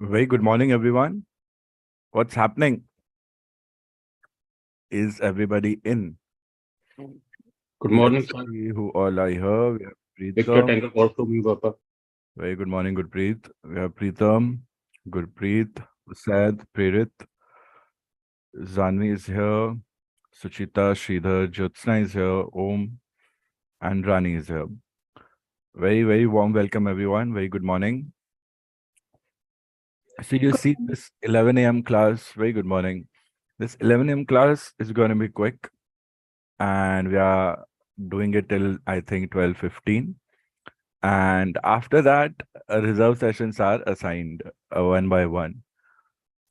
Very good morning, everyone. What's happening? Is everybody in? Good morning, Let's sir. see who all are here. We have Victor, Preetham. thank you for me, Papa. Very good morning, Gurpreet. We have Preetham, Gurpreet, Usad, Prerit, Zanvi is here, Suchita, Sridhar, Jyotsna is here, Om, and Rani is here. Very warm welcome, everyone. Very good morning. So you see this 11 a.m. class. Very good morning. This 11 a.m. class is going to be quick, and we are doing it till I think 12:15. And after that, reserve sessions are assigned one by one.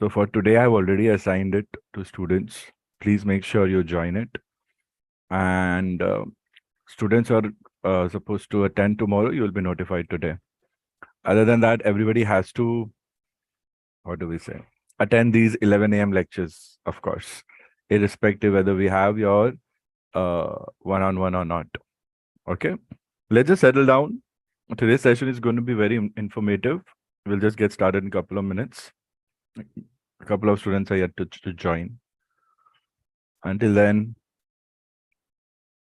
So for today, I've already assigned it to students. Please make sure you join it. And students are supposed to attend tomorrow. You will be notified today. Other than that, everybody has to, what do we say, attend these 11 a.m. lectures, of course, irrespective whether we have your one-on-one or not. Okay, let's just settle down. Today's session is going to be very informative. We'll just get started in a couple of minutes. A couple of students are yet to join. Until then,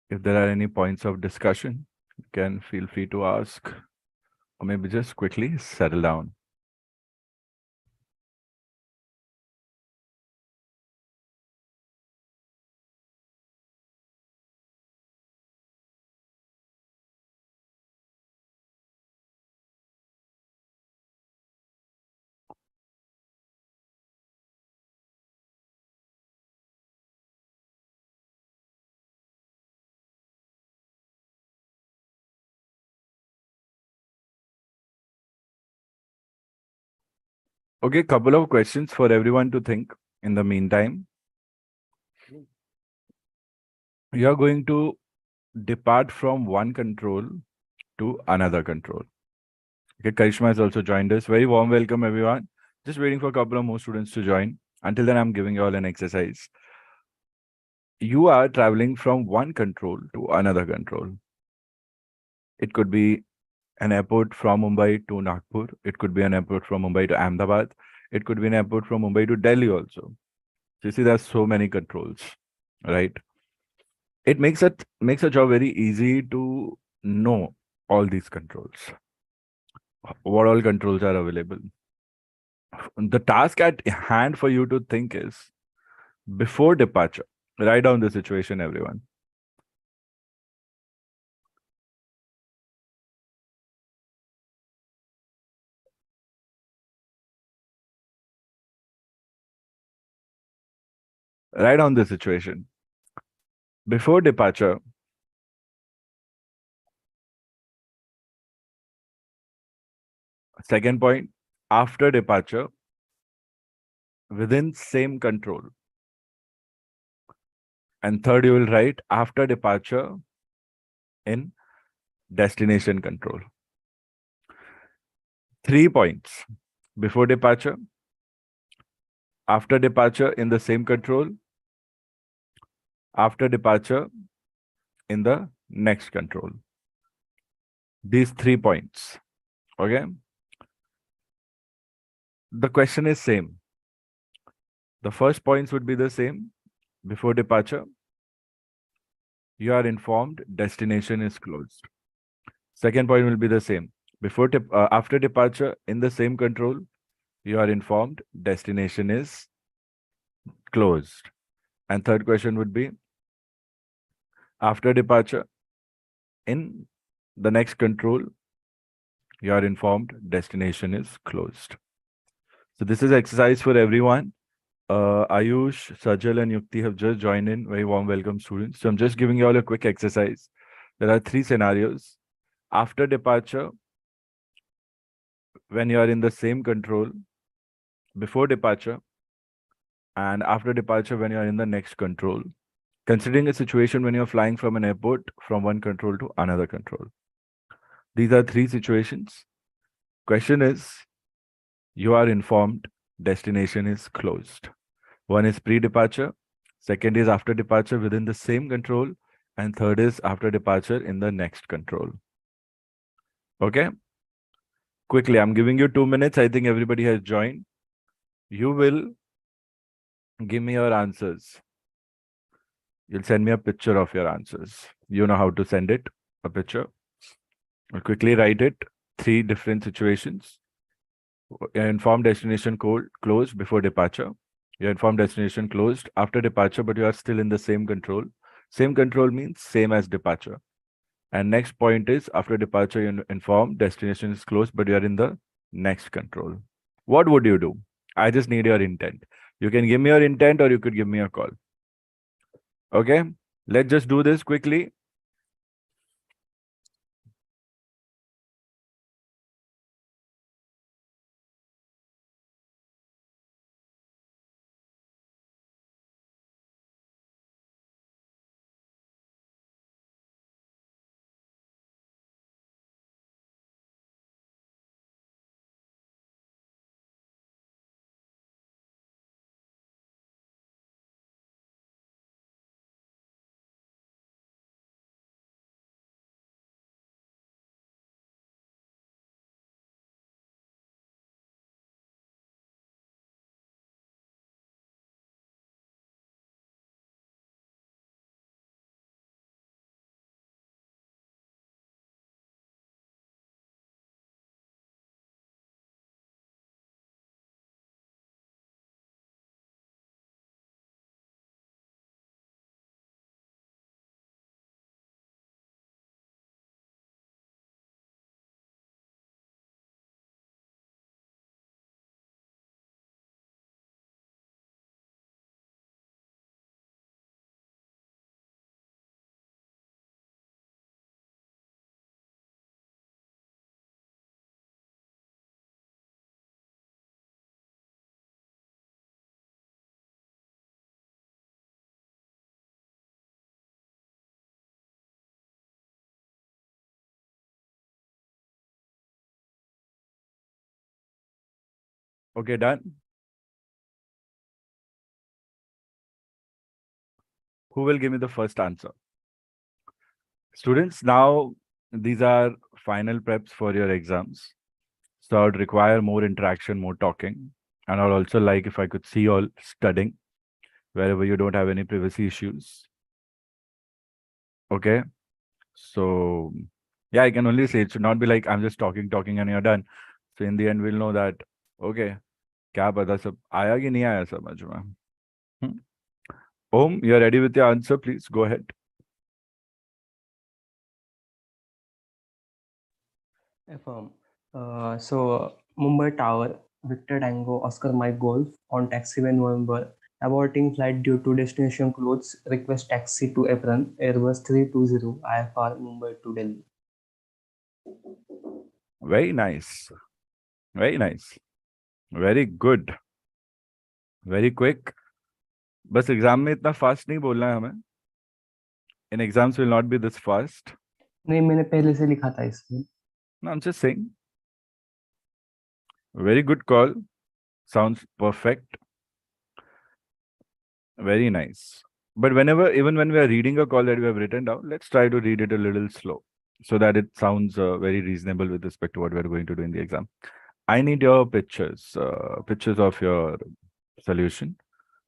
if there are any points of discussion, you can feel free to ask, or maybe just quickly settle down. Okay, couple of questions for everyone to think in the meantime. You are going to depart from one control to another control. Okay, Karishma has also joined us. Very warm welcome, everyone. Just waiting for a couple of more students to join. Until then, I'm giving you all an exercise. You are traveling from one control to another control. It could be an airport from Mumbai to Nagpur. It could be an airport from Mumbai to Ahmedabad. It could be an airport from Mumbai to Delhi also. So you see, there's so many controls, right? It makes a job very easy to know all these controls. What all controls are available. The task at hand for you to think is before departure. Write down the situation, everyone. Write down the situation. Before departure, second point, after departure, within same control. And third, you will write after departure in destination control. 3 points. Before departure, after departure in the same control, after departure in the next control. These 3 points. Okay. The question is same. The first points would be the same. Before departure, you are informed destination is closed. Second point will be the same. After departure in the same control, you are informed destination is closed. And third question would be after departure in the next control, you are informed destination is closed. So this is exercise for everyone. Ayush, Sajal, and Yukti have just joined in. Very warm welcome, students. So I'm just giving you all a quick exercise. There are 3 scenarios. After departure, when you are in the same control, before departure, and after departure when you are in the next control. Considering a situation when you're flying from an airport from one control to another control. These are 3 situations. Question is, you are informed destination is closed. One is pre-departure, second is after departure within the same control, and third is after departure in the next control. Okay? Quickly, I'm giving you 2 minutes. I think everybody has joined. You will give me your answers. You'll send me a picture of your answers. You know how to send it, a picture. I'll quickly write it. 3 different situations. Your informed destination closed before departure. Your informed destination closed after departure, but you are still in the same control. Same control means same as departure. And next point is after departure, you informed destination is closed, but you are in the next control. What would you do? I just need your intent. You can give me your intent or you could give me a call. Okay, let's just do this quickly. Okay, done. Who will give me the first answer? Students, now these are final preps for your exams. So I would require more interaction, more talking. And I'd also like if I could see you all studying wherever you don't have any privacy issues. Okay. So yeah, I can only say it should not be like I'm just talking and you're done. So in the end, we'll know that, okay, क्या पता सब आया कि नहीं आया समझ में. Om, you're ready with your answer, please go ahead. Affirm. Mumbai Tower, Victor Tango, Oscar Mike Golf on taxiway November. Aborting flight due to destination clothes. Request taxi to apron. Airbus 320 IFR Mumbai to Delhi. Very nice. Very nice. Very good. Very quick. बस exam में इतना fast नहीं बोलना है हमें. In exams will not be this fast. नहीं मैंने पहले से लिखा था इसमें. No, I'm just saying. Very good call. Sounds perfect. Very nice. But whenever, even when we are reading a call that we have written down, let's try to read it a little slow so that it sounds very reasonable with respect to what we are going to do in the exam. I need your pictures, pictures of your solution.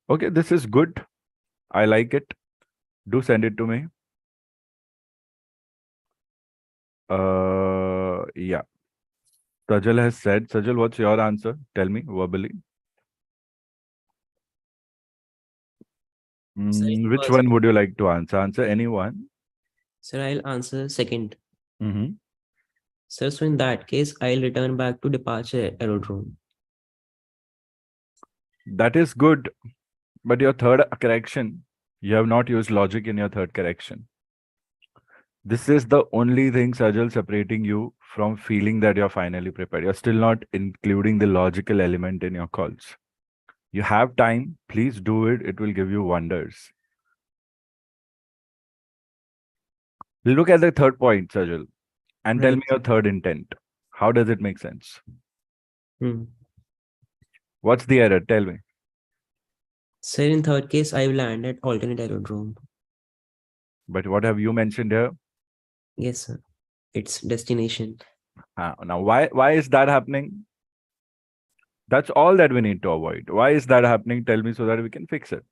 Okay, this is good. I like it. Do send it to me. Yeah. Sajal has said. Sajal, what's your answer? Tell me verbally. Which one would you like to answer? Answer any one. Sir, I'll answer second. Mm-hmm. Sir, so in that case, I'll return back to departure aerodrome. That is good. But your third correction, you have not used logic in your third correction. This is the only thing, Sajal, separating you from feeling that you're finally prepared. You're still not including the logical element in your calls. You have time. Please do it. It will give you wonders. Look at the third point, Sajal, and tell me your third intent. How does it make sense? What's the error? Tell me. Sir, in third case, I will land at alternate aerodrome. But what have you mentioned here? Yes, sir. It's destination. Now, why is that happening? That's all that we need to avoid. Why is that happening? Tell me so that we can fix it.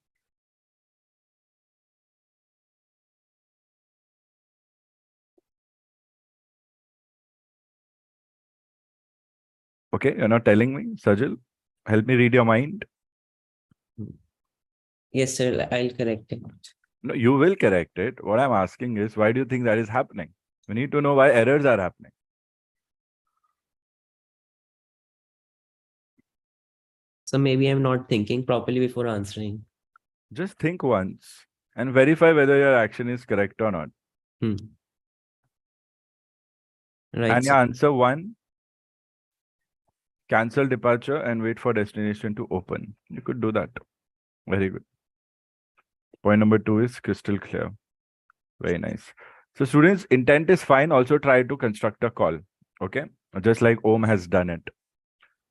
Okay, you're not telling me, Sajil. Help me read your mind. Yes, sir. I'll correct it. No, you will correct it. What I'm asking is, why do you think that is happening? We need to know why errors are happening. So maybe I'm not thinking properly before answering. Just think once and verify whether your action is correct or not. Hmm. Right, And sir. your answer one, cancel departure and wait for destination to open. You could do that. Very good. Point number two is crystal clear. Very nice. So students, intent is fine. Also try to construct a call. Okay. Just like Om has done it.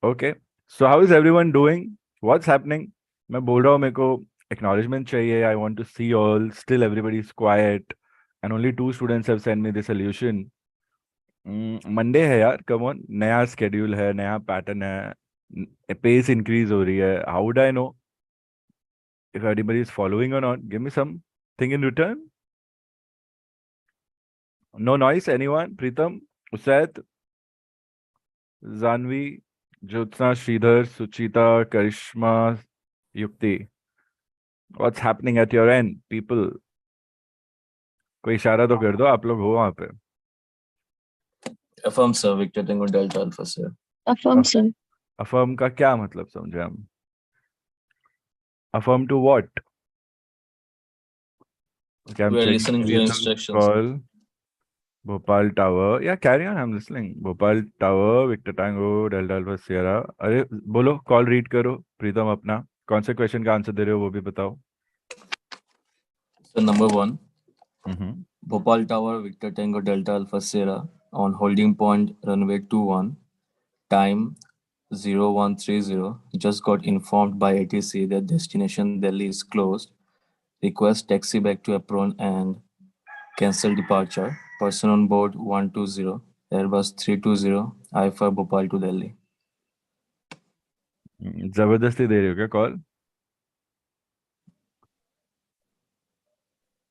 Okay. So how is everyone doing? What's happening? मैं बोल रहा हूँ मेरे को acknowledgement चाहिए. I want to see all. Still everybody is quiet. And only 2 students have sent me the solution. Monday है यार, come on, नया स्केड्यूल है, नया पैटर्न है, पेस इंक्रीज हो रही है. How would I know if everybody is following or not? Give me something in return. No noise, anyone? Pritam, Usaid, Zanvi, Jyotsna, Sridhar, Suchita, Karishma, Yukti. What's happening at your end, people? कोई इशारा तो कर दो, आप लोग हो वहां पे. Affirm, sir. Victor Tango Delta Alpha, sir. Affirm, sir. Affirm का क्या मतलब समझे हम? Affirm to what? Okay, I'm We are checking listening to the your results instructions. call. Bhopal Tower. Yeah, carry on. I'm listening. Bhopal Tower, Victor Tango, Delta Alpha Sierra. अरे बोलो, call read करो प्रीतम अपना. कौन से question का answer दे रहे हो वो भी बताओ. So number 1, hmm. Bhopal Tower, Victor Tango Delta Alpha Sierra on holding point runway 21, time 0130. Just got informed by ATC that destination Delhi is closed. Request taxi back to apron and cancel departure. Person on board 120, Airbus 320, IFR Bhopal to Delhi. जबरदस्ती दे रहे हो क्या call?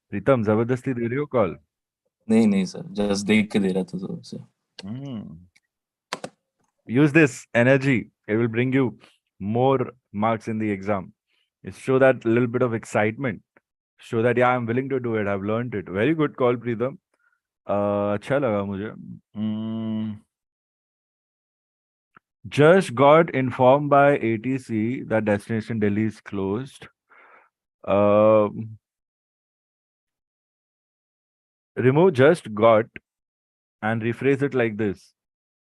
प्रीतम, जबरदस्ती दे रही हो call? नहीं sir, just देख के दे रहा था तो sir. Use this energy. It will bring you more marks in the exam. It show that little bit of excitement. Show that yeah, I'm willing to do it. I've learned it. Very good call, Preetham. अच्छा लगा मुझे. Just got informed by ATC that destination Delhi is closed. Remove just got and rephrase it like this.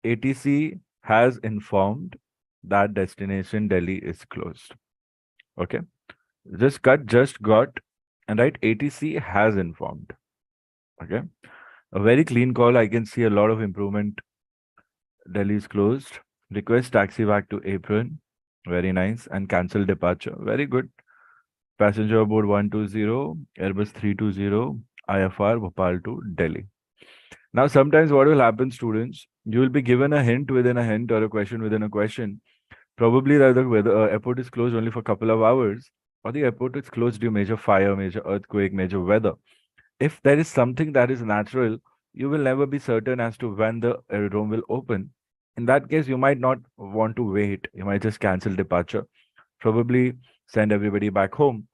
ATC has informed that destination Delhi is closed. Okay. Just cut just got and write ATC has informed. Okay. A very clean call. I can see a lot of improvement. Delhi is closed. Request taxi back to apron. Very nice. And cancel departure. Very good. Passenger aboard 120, Airbus 320, IFR Bhopal to Delhi. Now, sometimes what will happen, students, you will be given a hint within a hint or a question within a question. Probably that the airport is closed only for a couple of hours, or the airport is closed due to major fire, major earthquake, major weather. If there is something that is natural, you will never be certain as to when the aerodrome will open. In that case, you might not want to wait. You might just cancel departure, probably send everybody back home.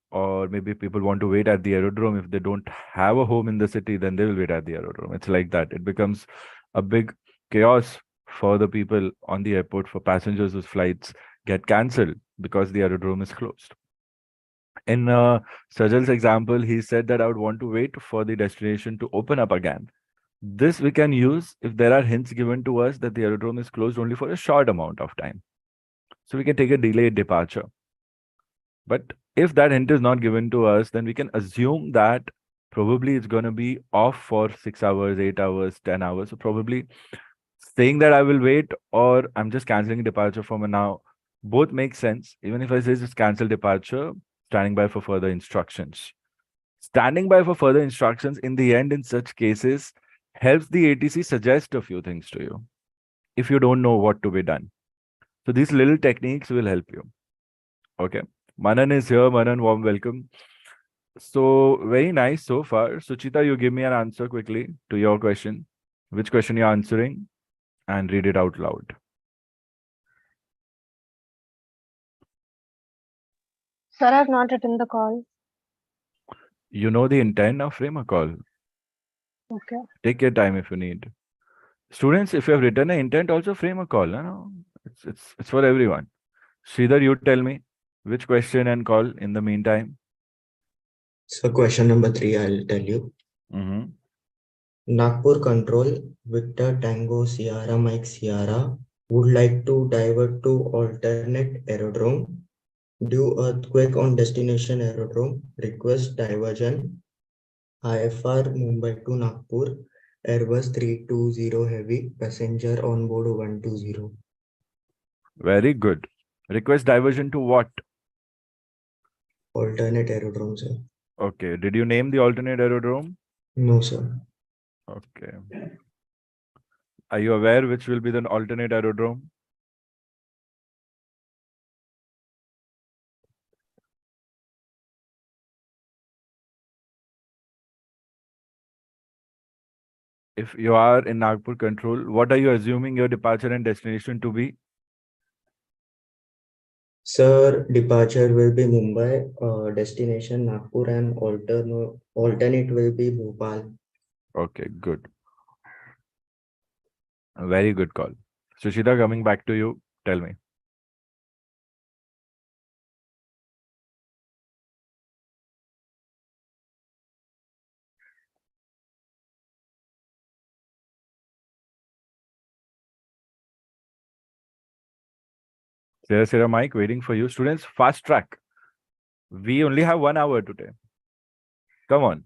Or maybe people want to wait at the aerodrome. If they don't have a home in the city, then they will wait at the aerodrome. It's like that. It becomes a big chaos for the people on the airport, for passengers whose flights get cancelled because the aerodrome is closed. In Sajal's example, he said that I would want to wait for the destination to open up again. This we can use if there are hints given to us that the aerodrome is closed only for a short amount of time. So we can take a delayed departure. But if that hint is not given to us, then we can assume that probably it's going to be off for 6 hours, 8 hours, 10 hours. So probably saying that I will wait or I'm just canceling departure from now, both make sense. Even if I say just cancel departure, standing by for further instructions. Standing by for further instructions in the end, in such cases, helps the ATC suggest a few things to you if you don't know what to be done. So these little techniques will help you. Okay. Manan is here. Manan, warm welcome. So very nice so far. Suchita, you give me an answer quickly to your question. Which question you're answering and read it out loud. Sir, I've not written the call. You know the intent of frame a call. Okay. Take your time if you need. Students, if you have written an intent, also frame a call. No? It's for everyone. Sridhar, you tell me which question and call in the meantime. So question number 3, I'll tell you. Mm-hmm. Nagpur Control, Victor Tango Sierra Mike Sierra would like to divert to alternate aerodrome. Due earthquake on destination aerodrome. Request diversion. IFR Mumbai to Nagpur. Airbus 320 heavy. Passenger on board 120. Very good. Request diversion to what? Alternate aerodrome, sir. Okay. Did you name the alternate aerodrome? No, sir. Okay. Are you aware which will be the alternate aerodrome? If you are in Nagpur control, what are you assuming your departure and destination to be? Sir, departure will be Mumbai, destination Nagpur, and alternate will be Bhopal. Okay, good. A very good call. Sushita, coming back to you, tell me. There's a mic waiting for you. Students, fast track. We only have 1 hour today. Come on.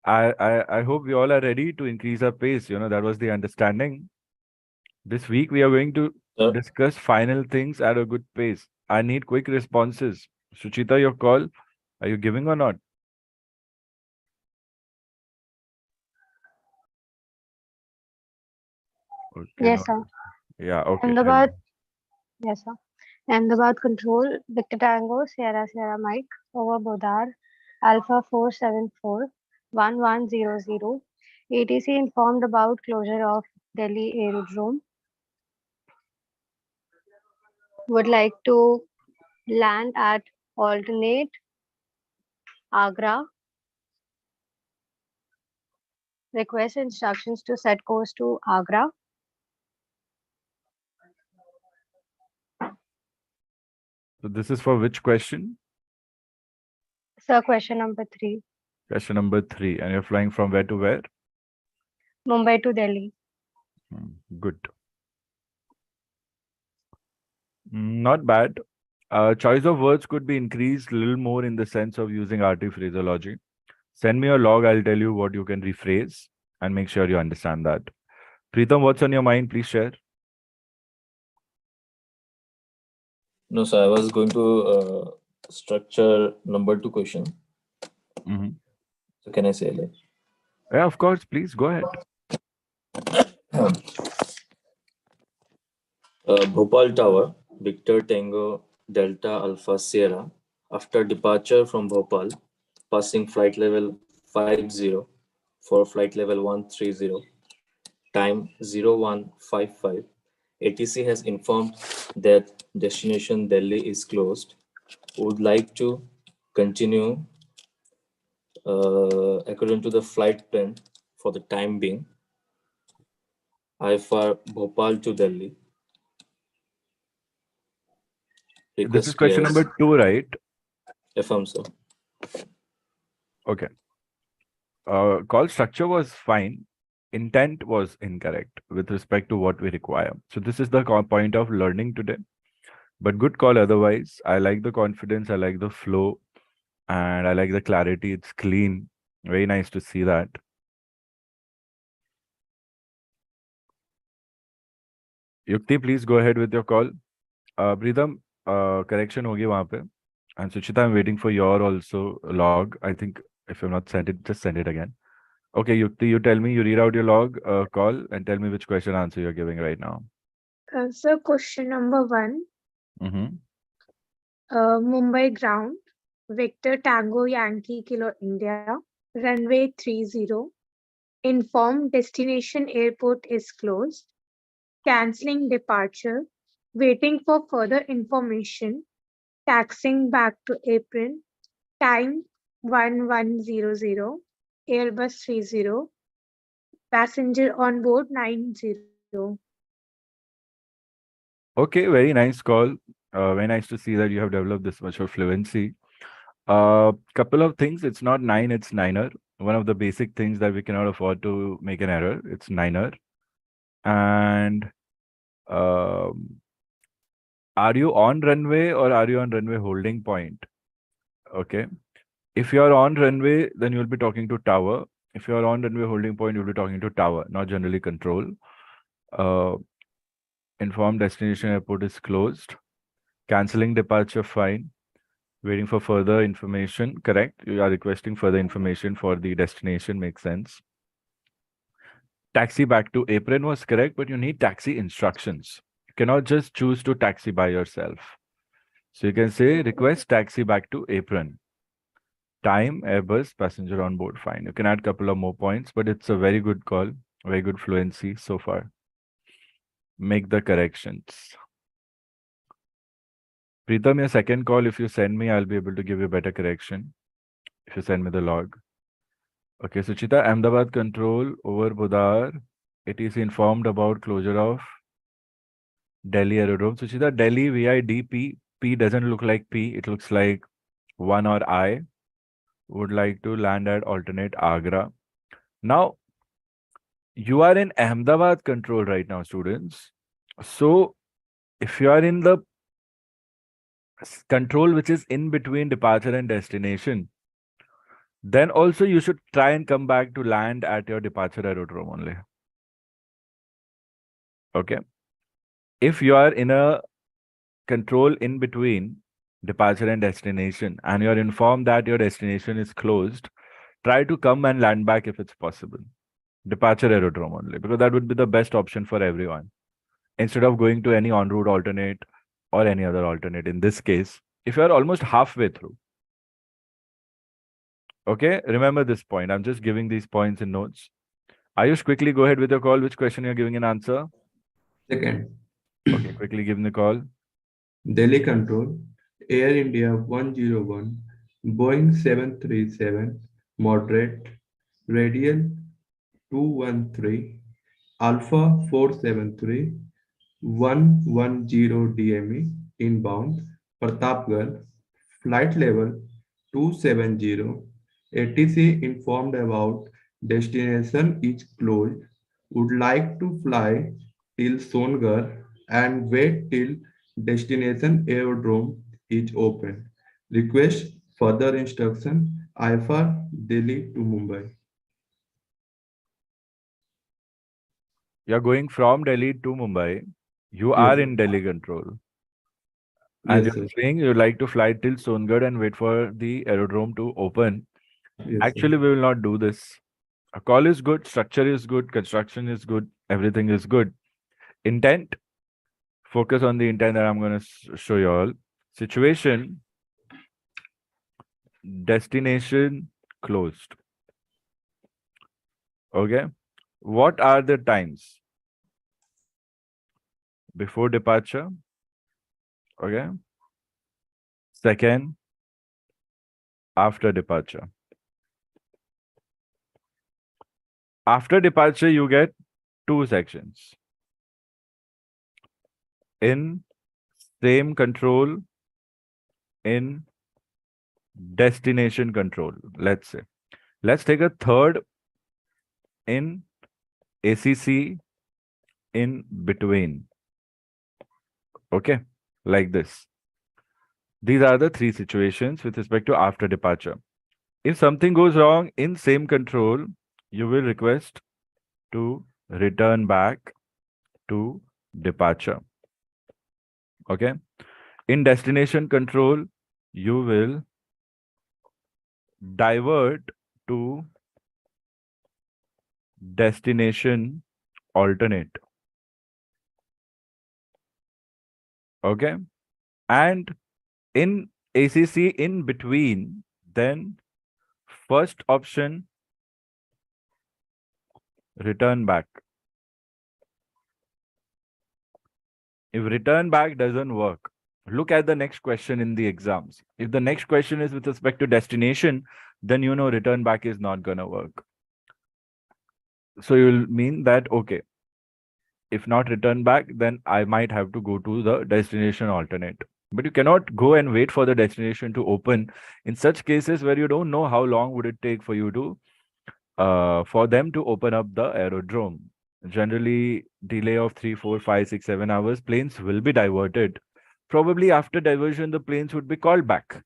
I hope we all are ready to increase our pace. You know, that was the understanding. This week we are going to discuss final things at a good pace. I need quick responses. Suchita, your call. Are you giving or not? Okay, Yes, no. sir. Yeah, okay. Ahmedabad. Yes, sir. Ahmedabad Control, Victor Tango, Sierra Sierra Mike, over Bodar, Alpha 474 1100. ATC informed about closure of Delhi Aerodrome. Would like to land at alternate Agra. Request instructions to set course to Agra. So this is for which question? Sir, question number 3. Question number 3. And you're flying from where to where? Mumbai to Delhi. Good. Not bad. Choice of words could be increased a little more in the sense of using RT phraseology. Send me a log. I'll tell you what you can rephrase and make sure you understand that. Preetham, what's on your mind? Please share. No, sir, I was going to structure number 2 question. So can I say like? Yeah, of course. Please go ahead. Bhopal Tower, Victor Tango Delta Alpha Sierra. After departure from Bhopal, passing flight level 50 for flight level 130, time 0155. ATC has informed that destination Delhi is closed. Would like to continue according to the flight plan for the time being. IFR Bhopal to Delhi. This is question number 2, right? Affirm, sir. Okay. Call structure was fine. Intent was incorrect with respect to what we require. So this is the point of learning today. But good call otherwise. I like the confidence. I like the flow. And I like the clarity. It's clean. Very nice to see that. Yukti, please go ahead with your call. Preetham, correction hogi wahan pe. And Suchita, I'm waiting for your also log. I think if you've not sent it, just send it again. Okay, you tell me, you read out your log call and tell me which question answer you're giving right now. So question number 1, Mm-hmm. Mumbai ground, Victor Tango Yankee Kilo India, runway 30. Inform destination airport is closed. Cancelling departure. Waiting for further information. Taxiing back to apron. Time 1100. Airbus 30. Passenger on board 90. Okay, very nice call. Very nice to see that you have developed this much of fluency. Couple of things. It's not 9, it's niner. One of the basic things that we cannot afford to make an error. It's niner. And are you on runway or are you on runway holding point? Okay. If you are on runway, then you'll be talking to tower. If you are on runway holding point, you'll be talking to tower, not generally control. Inform destination airport is closed. Cancelling departure, fine. Waiting for further information, correct. You are requesting further information for the destination, makes sense. Taxi back to apron was correct, but you need taxi instructions. You cannot just choose to taxi by yourself. So you can say request taxi back to apron. Time, Airbus, passenger on board, fine. You can add a couple of more points, but it's a very good call, very good fluency so far. Make the corrections. Pritam, your second call, if you send me, I'll be able to give you better correction. If you send me the log. Okay, Suchita, Ahmedabad control over Budar. ATC informed about closure of Delhi aerodrome. Suchita, Delhi VIDP. P doesn't look like P. It looks like 1 or I. Would like to land at alternate Agra. Now, you are in Ahmedabad control right now, students. So, if you are in the control which is in between departure and destination, then also you should try and come back to land at your departure aerodrome only. Okay. If you are in a control in between departure and destination and you are informed that your destination is closed, try to come and land back if it's possible. Departure aerodrome only, because that would be the best option for everyone. Instead of going to any en route alternate or any other alternate in this case, if you are almost halfway through. Okay, remember this point. I'm just giving these points in notes. Ayush, quickly go ahead with your call. Which question you're giving an answer? Second. Okay, quickly give me the call. Delhi Control, Air India 101, Boeing 737, moderate, radial 213, Alpha 473, 110 DME, inbound, Pratapgarh, flight level 270, ATC informed about destination is closed, would like to fly till Songar and wait till destination aerodrome is open. Request further instruction, IFR Delhi to Mumbai. You're going from Delhi to Mumbai. You Yes, are sir. in Delhi control. And Yes, you're sir. saying you'd like to fly till Songar and wait for the aerodrome to open. Yes, Actually, sir. we will not do this. A call is good, structure is good, construction is good, everything is good. Intent, focus on the intent that I'm going to show you all. Situation, destination, closed. Okay. What are the times? Before departure. Okay. Second, after departure. After departure, you get two sections. In same control, in destination control, let's say. Let's take a third in ACC in between. Okay, like this. These are the three situations with respect to after departure. If something goes wrong in same control, you will request to return back to departure. Okay. In destination control, you will divert to destination alternate. Okay. And in ACC in between, then first option, return back. If return back doesn't work, look at the next question in the exams. If the next question is with respect to destination, then you know return back is not going to work. So you'll mean that, okay, if not return back, then I might have to go to the destination alternate. But you cannot go and wait for the destination to open in such cases where you don't know how long would it take for you to for them to open up the aerodrome. Generally, delay of 3, 4, 5, 6, 7 hours, planes will be diverted. Probably after diversion, the planes would be called back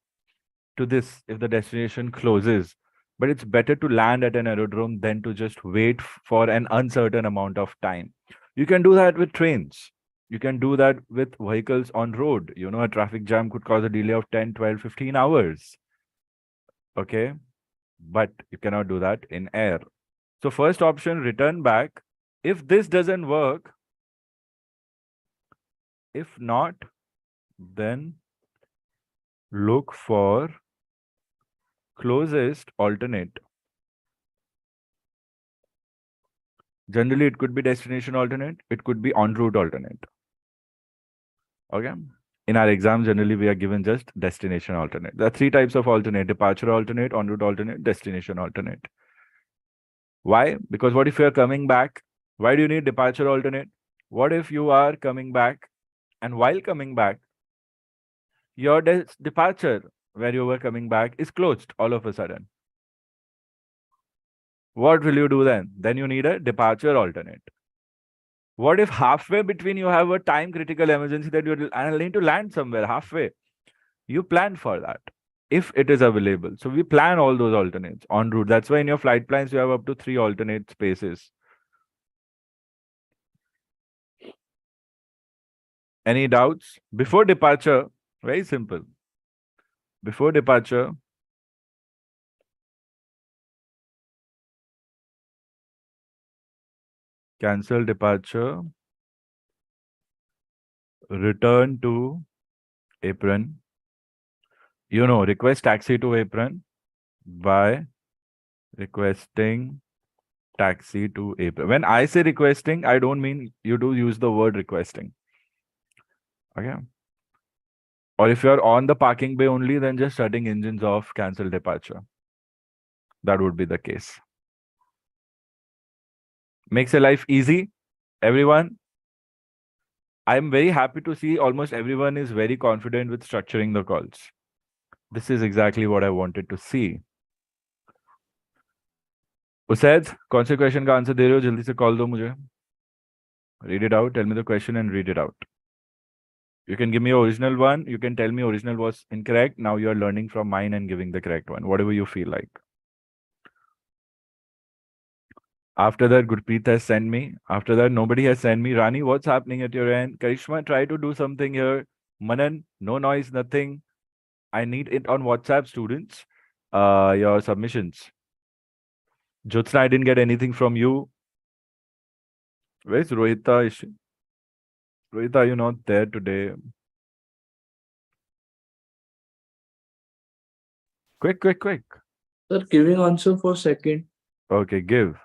to this if the destination closes. But it's better to land at an aerodrome than to just wait for an uncertain amount of time. You can do that with trains. You can do that with vehicles on road. You know, a traffic jam could cause a delay of 10, 12, 15 hours. Okay. But you cannot do that in air. So first option, return back. If this doesn't work, if not, then look for closest alternate. Generally, it could be destination alternate. It could be en route alternate. Okay. In our exams, generally, we are given just destination alternate. There are 3 types of alternate: departure alternate, en route alternate, destination alternate. Why? Because what if you are coming back? Why do you need departure alternate? What if you are coming back and while coming back, your departure where you were coming back is closed all of a sudden? What will you do then? Then you need a departure alternate. What if halfway between you have a time critical emergency that you're need to land somewhere halfway? You plan for that if it is available. So we plan all those alternates en route. That's why in your flight plans you have up to 3 alternate spaces. Any doubts? Before departure, very simple. Before departure, cancel departure, return to apron. You know, request taxi to apron by requesting taxi to apron. When I say requesting, I don't mean you do use the word requesting. Okay. Or if you're on the parking bay only, then just shutting engines off, cancel departure. That would be the case. Makes your life easy. Everyone, I'm very happy to see almost everyone is very confident with structuring the calls. This is exactly what I wanted to see. Usaid, कौन से question का answer दे रहे हो? जल्दी से call दो मुझे. Read it out. Tell me the question and read it out. You can give me your original one. You can tell me original was incorrect. Now you are learning from mine and giving the correct one. Whatever you feel like. After that, Gurpreet has sent me. After that, nobody has sent me. Rani, what's happening at your end? Karishma, try to do something here. Manan, no noise, nothing. I need it on WhatsApp, students. Your submissions. Jyotsna, I didn't get anything from you. Where's Rohita? Rohita, are you not there today? Quick, quick, quick. Sir, giving answer for second. Okay, give.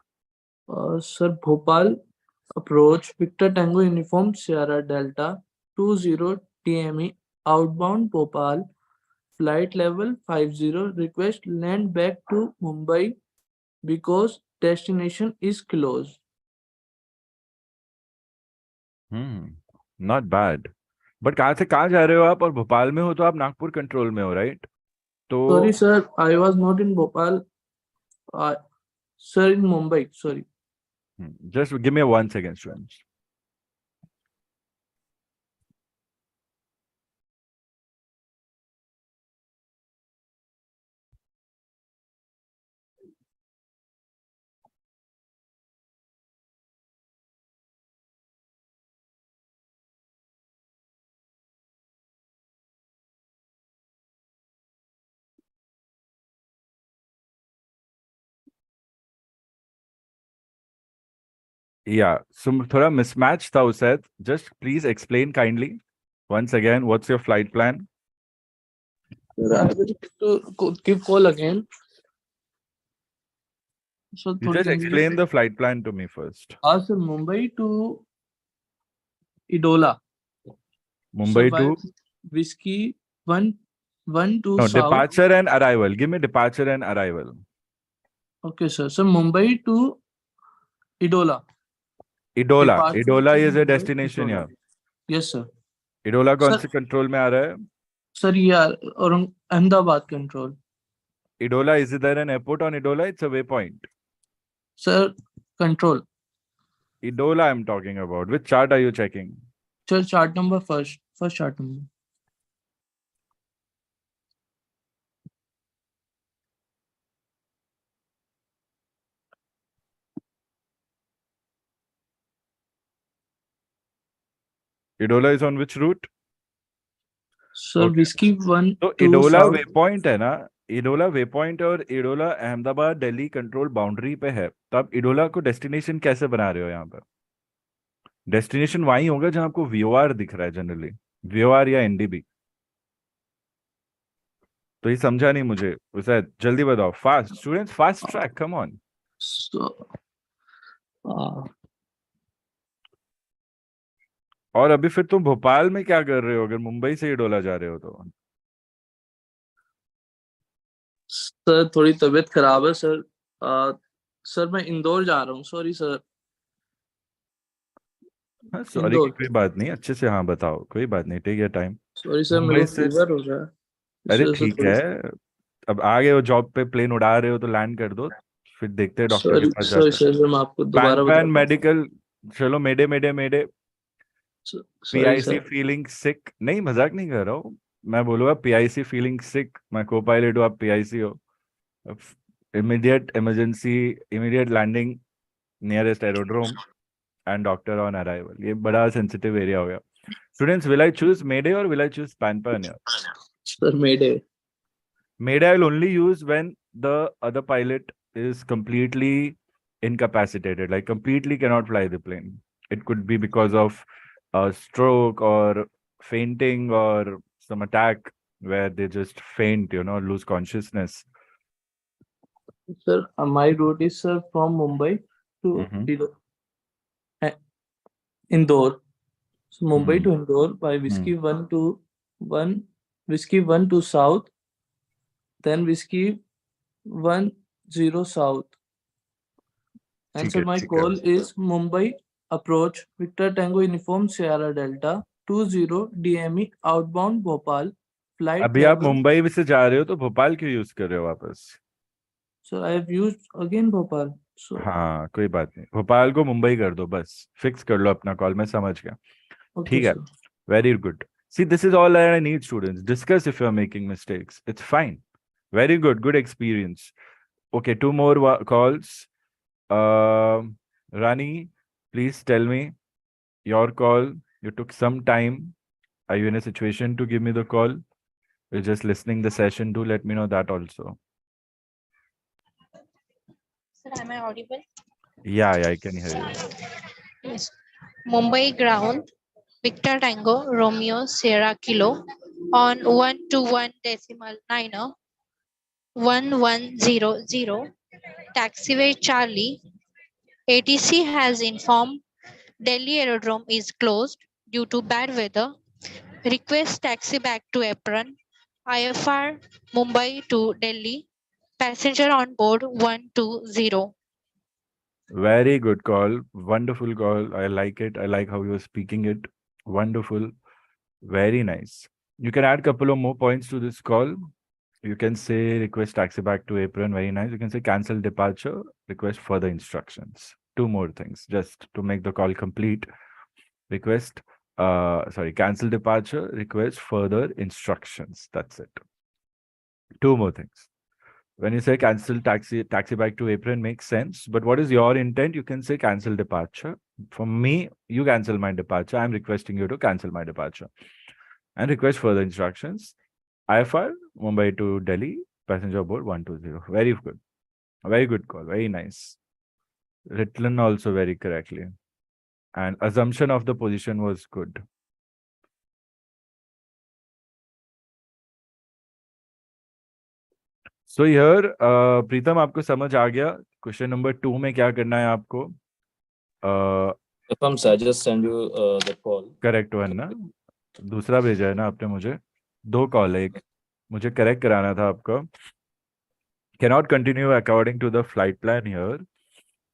Sir, Bhopal approach Victor Tango Uniform Sierra Delta 20 TME outbound Bhopal flight level 50 request land back to Mumbai because destination is closed. Not bad. But कहाँ से कहाँ जा रहे हो आप? और भोपाल में हो तो आप नागपुर कंट्रोल में हो, right? तो Sorry, sir, I was not in Bhopal. Sir, in Mumbai. Sorry. Just give me 1 second, students. Yeah. So thoda mismatch tha Usaid. Just please explain kindly. Once again, what's your flight plan? Sir, I will give call again. So You थोड़ी just confusion. explain the flight plan to me first. Sir, Mumbai to Idola. Mumbai So to Whiskey 112 no South. departure and arrival. Give me departure and arrival. Okay, sir. So Mumbai to Idola. Idola. Departure Idola to is a Mumbai, destination Idola. here. Yes, sir. Idola कौन Sir, से control में आ रहा है? sir, yeah, Ahmedabad control. Idola, is there an airport on Idola? It's a waypoint. Sir, control. Idola I'm talking about. Which chart are you checking? Sir, chart number first chart number. Idola is on which route? Sir, Okay. Whiskey 1 तो 2 इडोला South. Waypoint है ना, इडोला waypoint और इडोला Ahmedabad Delhi control boundary पे है, तो आप इडोला को destination कैसे बना रहे हो? यहाँ पर डेस्टिनेशन वही होगा जहां आपको वीओआर दिख रहा है जनरली, वीओआर या एनडीबी। तो ये समझा नहीं मुझे वैसे, जल्दी बताओ, fast students, fast track, come on. So, और अभी फिर तुम भोपाल में क्या कर रहे हो अगर मुंबई से इडोला जा रहे हो तो? सर थोड़ी तबीयत खराब है सर। सर मैं इंदौर जा रहा हूँ, सॉरी सर। हाँ सॉरी की इंदौर, कोई बात नहीं, अच्छे से हाँ बताओ, कोई बात नहीं, take your time. Sorry sir, मेरे मुंबई को से, फीवर हो रहा है, इस अरे वजह से ठीक थोड़ी। है, अब आ गए हो जॉब पे, प्लेन उड़ा रहे हो तो लैंड कर दो, फिर देखते हैं डॉक्टर के सॉरी पास सॉरी जाते हैं। सर, मैं आपको पैन दोबारा पैन बताता हूँ। मेडिकल, चलो mayday mayday mayday. Sorry PIC sir. Feeling sick, नहीं मजाक नहीं कर रहा हूँ, मैं बोलूंगा पीआईसी फीलिंग सिक, मैं को पायलट हूँ, आप पीआईसी हो। Immediate emergency, immediate landing nearest aerodrome and doctor on arrival. ये बड़ा सेंसिटिव एरिया हो गया। Students, will I choose mayday और will I choose pan pan? Sir mayday. Mayday I will only use when the other pilot is completely incapacitated, like completely cannot fly the plane. It could be because of a stroke or fainting or some attack where they just faint, lose consciousness. Sir, my route is sir from Mumbai to Indore. So Mumbai to Indore by Whiskey 1 to South, then Whiskey 10 South. And sir, my call is Mumbai approach Victor Tango Uniform Sierra Delta 20 DME outbound Bhopal flight अभी आप level. Mumbai से जा रहे हो तो भोपाल क्यों use कर रहे हो वापस? Sir, I have used again Bhopal. So हाँ कोई बात नहीं, भोपाल को मुंबई कर दो, बस फिक्स कर लो अपना कॉल, मैं समझ गया। okay, ठीक है, sir. very good. See, this is all I need, students. Discuss if you're making mistakes. It's fine. Very good. Good experience. Okay, two more calls. Rani, please tell me your call. You took some time. Are you in a situation to give me the call? You're just listening the session. Do let me know that also. Sir, am I audible? Yeah, I can hear you. Yes. Mumbai ground, Victor Tango, Romeo, Sierra Kilo, on 121.9er, 1100, taxiway Charlie. ATC has informed Delhi Aerodrome is closed due to bad weather. Request taxi back to apron. IFR Mumbai to Delhi. Passenger on board 120. Very good call. Wonderful call. I like it. I like how you're speaking it. Wonderful. Very nice. You can add a couple of more points to this call. You can say request taxi back to apron. Very nice. You can say cancel departure, request further instructions. Two more things just to make the call complete. Request, cancel departure, request further instructions. That's it. Two more things. When you say cancel taxi back to apron makes sense, but what is your intent? You can say cancel departure. For me, you cancel my departure. I'm requesting you to cancel my departure and request further instructions. IFR Mumbai to Delhi, passenger board 120. Very good. Very good call. Very nice. Written also very correctly. And assumption of the position was good. So here, प्रीतम आपको समझ आ गया question number 2 में क्या करना है आपको? If I just send you the call. Correct one ना, दूसरा भेजा है ना आपने मुझे, 2 कॉल है, एक मुझे करेक्ट कराना था आपका. Cannot continue according to the flight plan here.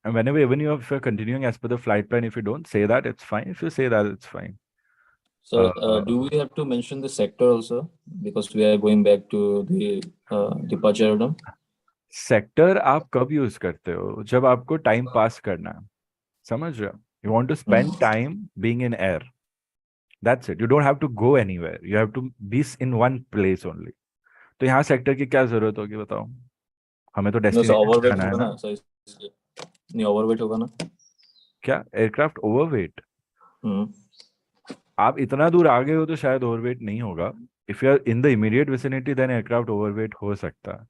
And whenever even if you're continuing as per the flight plan, if you don't say that, it's fine. If you say that, it's fine. So do we have to mention the sector also? Because we are going back to the departure aerodrome. Sector आप कब use करते हो? जब आपको time pass करना है, समझ रहे हो? You want to spend time being in air, that's it. You don't have to go anywhere, you have to be in one place only. तो यहाँ सेक्टर की क्या जरूरत होगी बताओ? हमें तो डेस्टिनेशन जाना है ना. नहीं ओवरवेट होगा ना? क्या एयरक्राफ्ट ओवरवेट? आप इतना दूर आ गए हो तो शायद ओवरवेट नहीं होगा. If you are in the immediate vicinity then aircraft overweight हो सकता है.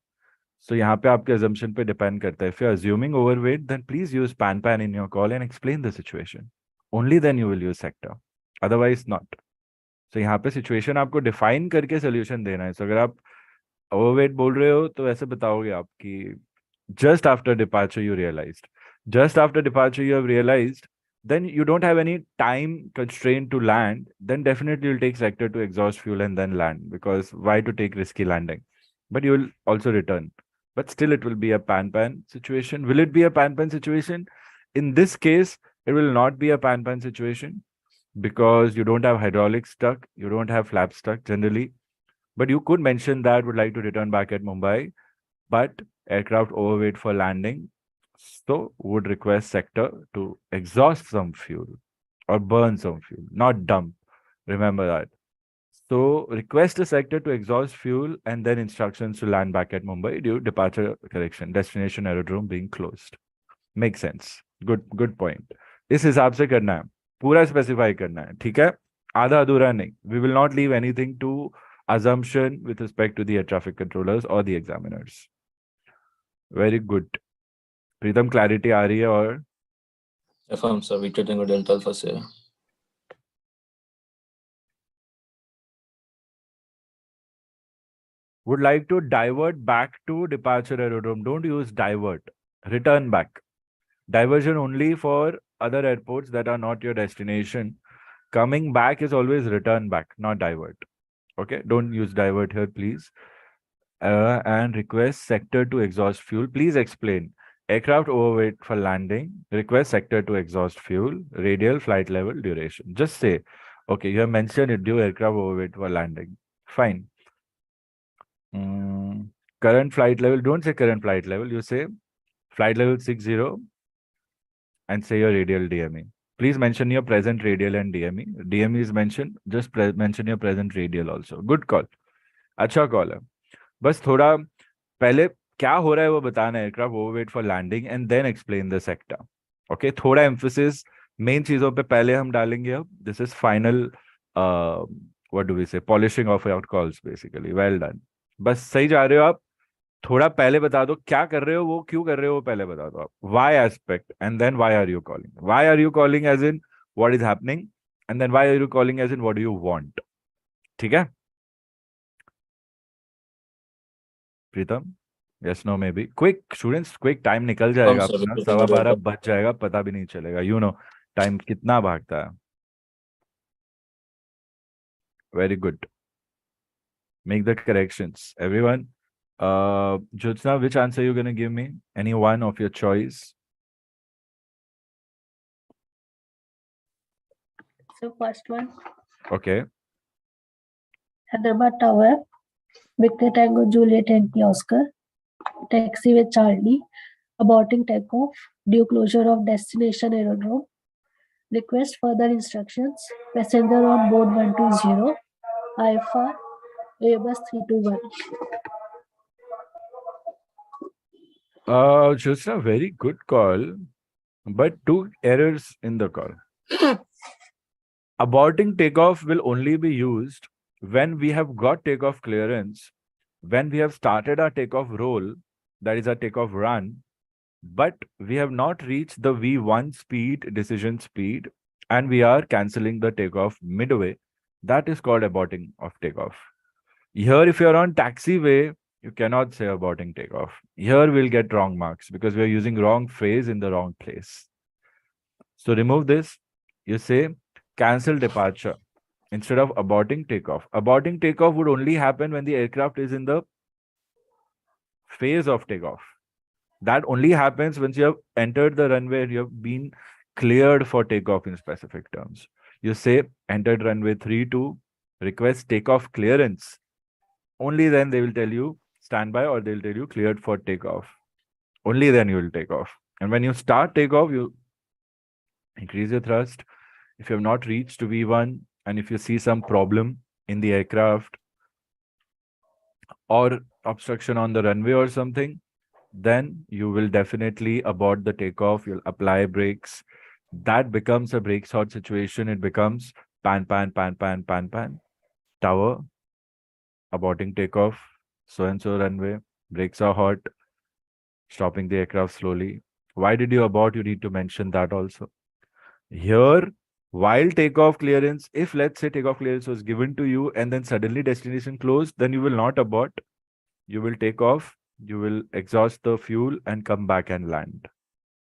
So यहाँ पे आपके assumption पे depend करता है. If you're assuming overweight, then please use pan in your call and explain the situation. Only then you will use sector. Otherwise not. So यहाँ पे situation आपको define करके solution देना है. So अगर आप overweight बोल रहे हो तो ऐसे बताओगे आप कि just after departure you realized. Just after departure you have realized, then you don't have any time constraint to land, then definitely you'll take sector to exhaust fuel and then land, because why to take risky landing? But you will also return. But still it will be a pan situation. Will it be a pan situation? In this case, it will not be a pan situation because you don't have hydraulics stuck, you don't have flaps stuck generally. But you could mention that would like to return back at Mumbai, but aircraft overweight for landing, so would request sector to exhaust some fuel or burn some fuel, not dump. Remember that. So request a sector to exhaust fuel and then instructions to land back at Mumbai due departure correction, destination aerodrome being closed. Makes sense. Good point. इस हिसाब से करना है, पूरा specify करना है, ठीक है? आधा अधूरा नहीं. We will not leave anything to assumption with respect to the air traffic controllers or the examiners. Very good. Pritam clarity आ रही है? और Affirm sir, Victor Tango Delta Alpha Sierra. would like to divert back to departure aerodrome. Don't use divert. Return back. Diversion only for other airports that are not your destination. Coming back is always return back, not divert. Okay, don't use divert here, please. And request sector to exhaust fuel. Please explain. Aircraft overweight for landing. Request sector to exhaust fuel. Radial flight level duration. Just say, okay, you have mentioned it due aircraft overweight for landing. Fine. Current flight level. Don't say current flight level. You say flight level 60 and say your radial DME. Please mention your present radial and DME. DME is mentioned. Just mention your present radial also. Good call. अच्छा call है. बस थोड़ा पहले क्या हो रहा है वो बताना है. Aircraft overweight for landing and then explain the sector. Okay. थोड़ा emphasis main चीजों पे पहले हम डालेंगे अब. This is final. What do we say? Polishing of your calls basically. Well done. बस सही जा रहे हो आप. थोड़ा पहले बता दो क्या कर रहे हो, वो क्यों कर रहे हो, पहले बता दो आप. Why aspect and then why are you calling? Why are you calling as in what is happening and then why are you calling as in what do you want? ठीक है प्रीतम? Yes, no, maybe. Quick, students, quick. Time निकल जाएगा अपना. 12:15 बज जाएगा, पता भी नहीं चलेगा. You know, time कितना भागता है. Very good. Make the corrections, everyone. Jyotsna, which answer you gonna give me? Any one of your choice? So first one. Okay. Hyderabad Tower, Victor Tango Juliet Yankee Oscar, taxi with Charlie, aborting takeoff, due closure of destination aerodrome, request further instructions, passenger on board 120, IFR, Airbus 321. Jyotsna, very good call, but 2 errors in the call. Aborting takeoff will only be used when we have got takeoff clearance, when we have started our takeoff roll, that is our takeoff run, but we have not reached the V1 speed, decision speed, and we are canceling the takeoff midway. That is called aborting of takeoff. Here, if you're on taxiway, you cannot say aborting takeoff. Here we'll get wrong marks because we are using wrong phrase in the wrong place. So remove this. You say cancel departure instead of aborting takeoff. Aborting takeoff would only happen when the aircraft is in the phase of takeoff. That only happens once you have entered the runway and you have been cleared for takeoff in specific terms. You say entered runway 32, request takeoff clearance. Only then they will tell you standby or they'll tell you cleared for takeoff. Only then you will take off. And when you start takeoff, you increase your thrust. If you have not reached to V1 and if you see some problem in the aircraft or obstruction on the runway or something, then you will definitely abort the takeoff. You'll apply brakes. That becomes a brake short situation. It becomes pan, pan, pan, pan, pan, pan. Tower, aborting takeoff, so-and-so runway, brakes are hot, stopping the aircraft slowly. Why did you abort? You need to mention that also. Here, while takeoff clearance, if let's say takeoff clearance was given to you and then suddenly destination closed, then you will not abort. You will take off, you will exhaust the fuel and come back and land.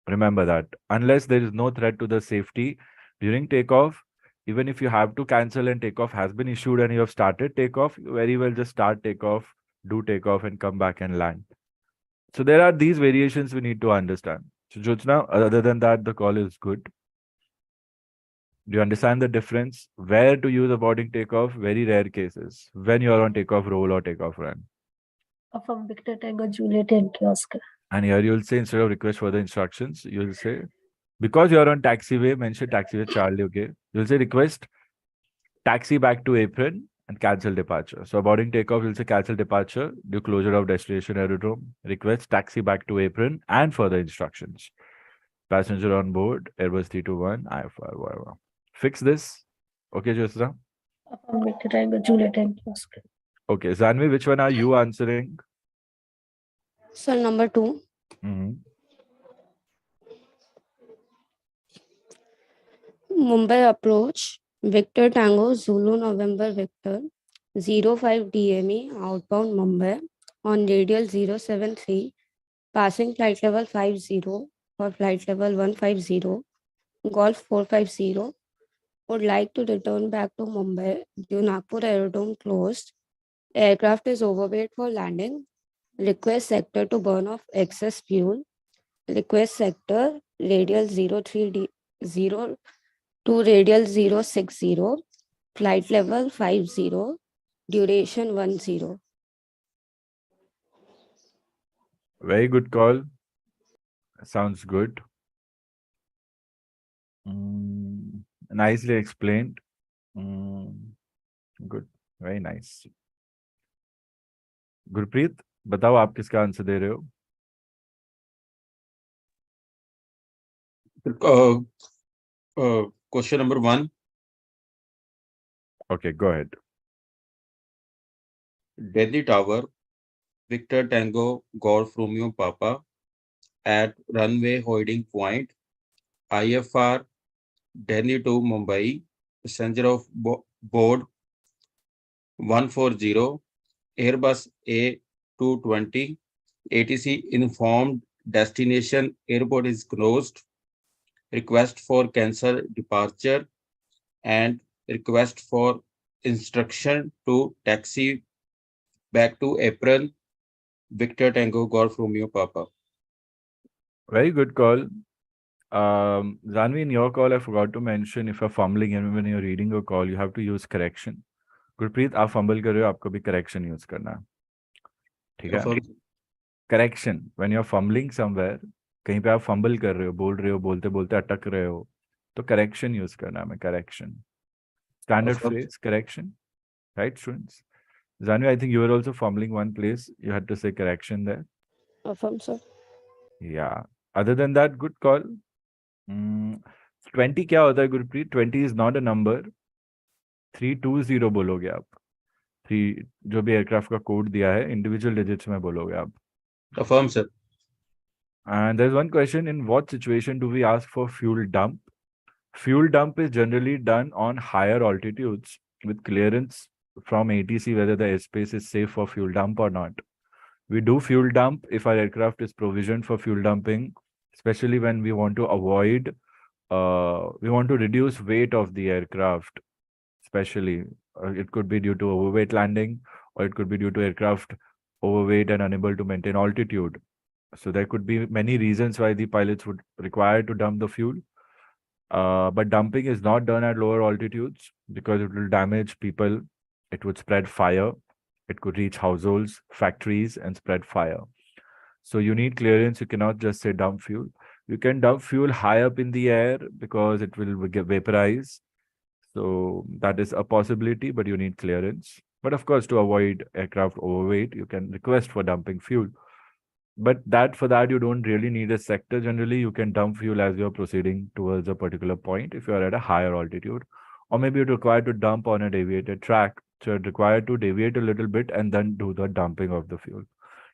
Remember that. Unless there is no threat to the safety during takeoff, even if you have to cancel and takeoff has been issued and you have started takeoff, you very well just start takeoff, do takeoff and come back and land. So there are these variations we need to understand. So Jyotsna, other than that, the call is good. Do you understand the difference? Where to use aborting takeoff? Very rare cases. When you are on takeoff roll or takeoff run. From Victor Tango Juliet Yankee Oscar. And here you'll say instead of request for the instructions, you'll say, because you're on taxiway, mention taxiway Charlie, okay? You'll say request taxi back to apron and cancel departure. So aborting takeoff, you'll say cancel departure, do closure of destination aerodrome, request taxi back to apron and further instructions. Passenger on board, Airbus 321, IFR, whatever. Fix this. Okay, Jyotsna? From Victor Tango Juliet Yankee Oscar. Okay, Zanvi, which one are you answering? So number 2. Mumbai approach, Victor Tango Zulu November Victor 05 DME outbound Mumbai on radial 073, passing flight level 50 for flight level 150, Golf 450, would like to return back to Mumbai due Nagpur aerodrome closed. Aircraft is overweight for landing. Request sector to burn off excess fuel. Request sector radial 03D 0 to radial 060, flight level 50, duration 10. Very good call. Sounds good. Nicely explained. Good. Very nice. Gurpreet, बताओ आप किसका answer दे रहे हो? Question number 1. Okay, go ahead. Delhi Tower, Victor Tango Golf Romeo Papa at runway holding point, IFR Delhi to Mumbai, passenger of board 140, Airbus A220, ATC informed destination airport is closed, request for cancel departure and request for instruction to taxi back to apron, Victor Tango Golf Romeo Papa. Very good call. Zanvi, in your call, I forgot to mention if you're fumbling and when you're reading a call, you have to use correction. Gurpreet, आप fumble कर रहे हो, आपको भी correction use करना है. ठीक है? Correction, when you are fumbling somewhere, कहीं पे आप फंबल कर रहे हो, बोल रहे हो, बोलते बोलते अटक रहे हो, तो करेक्शन यूज करना है. Correction, standard phrase, correction, right students? Zanvi, I think you were also fumbling one place. You had to say correction there. Affirm, sir. Yeah. Other than that, good call. 20 क्या होता है Gurpreet? 20 is not a number. 320 बोलोगे आप. 3 जो भी aircraft का code दिया है, इंडिविजुअल डिजिट्स में बोलोगे आप. Affirm, sir. And there's one question: in what situation do we ask for fuel dump? Fuel dump is generally done on higher altitudes with clearance from ATC whether the airspace is safe for fuel dump or not. We do fuel dump if our aircraft is provisioned for fuel dumping, especially when we want to avoid, we want to reduce weight of the aircraft, especially. It could be due to overweight landing, or it could be due to aircraft overweight and unable to maintain altitude. So there could be many reasons why the pilots would require to dump the fuel. But dumping is not done at lower altitudes because it will damage people. It would spread fire. It could reach households, factories, and spread fire. So you need clearance. You cannot just say dump fuel. You can dump fuel high up in the air because it will vaporize. So that is a possibility, but you need clearance. But of course, to avoid aircraft overweight, you can request for dumping fuel. But for that, you don't really need a sector. Generally, you can dump fuel as you're proceeding towards a particular point if you're at a higher altitude. Or maybe you're required to dump on a deviated track. So you're required to deviate a little bit and then do the dumping of the fuel.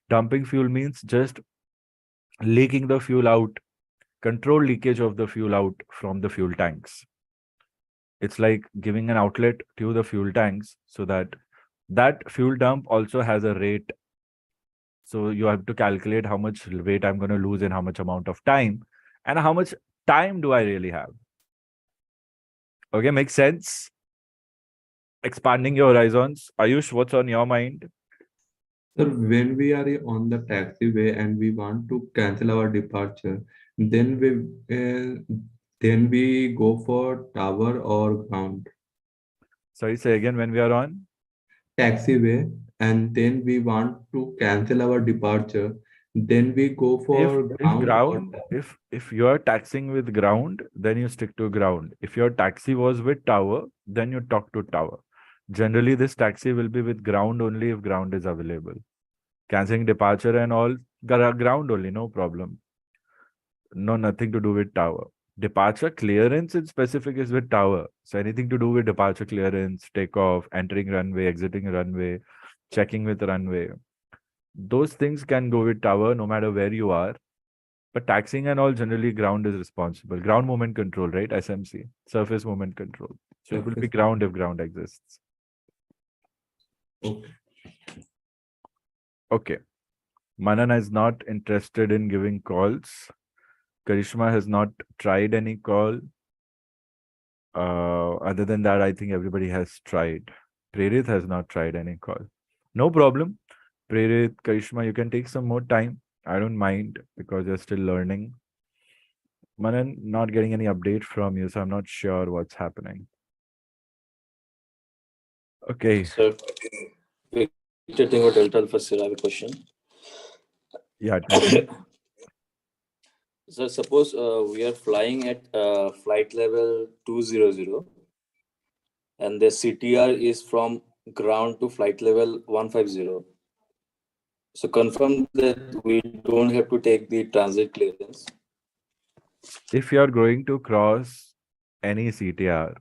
Dumping fuel means just leaking the fuel out, control leakage of the fuel out from the fuel tanks. It's like giving an outlet to the fuel tanks so that fuel dump also has a rate. So you have to calculate how much weight I'm going to lose in how much amount of time, and how much time do I really have. Okay, makes sense. Expanding your horizons. Ayush, what's on your mind? Sir, when we are on the taxiway and we want to cancel our departure, then we go for tower or ground. Sorry, say again. When we are on Taxiway and then we want to cancel our departure, then we go for ground. if you are taxing with ground, then you stick to ground. If your taxi was with tower, then you talk to tower. Generally, this taxi will be with ground only if ground is available. Canceling departure and all, ground only, no problem. No, nothing to do with tower. Departure clearance in specific is with tower. So anything to do with departure clearance, takeoff, entering runway, exiting runway, checking with runway, those things can go with tower no matter where you are. But taxiing and all, generally ground is responsible. Ground movement control, right? SMC, surface movement control. So it will be ground if ground exists. Okay. Manan is not interested in giving calls. Karishma has not tried any call. Other than that, I think everybody has tried. Prerit has not tried any call. No problem. Prerit, Karishma, you can take some more time. I don't mind because you're still learning. Manan, not getting any update from you, so I'm not sure what's happening. Okay. Sir, Victor Tango Delta Alpha Sierra, I have a question. Yeah, tell me. So suppose we are flying at flight level 200 and the CTR is from ground to flight level 150. So confirm that we don't have to take the transit clearance. If you are going to cross any CTR,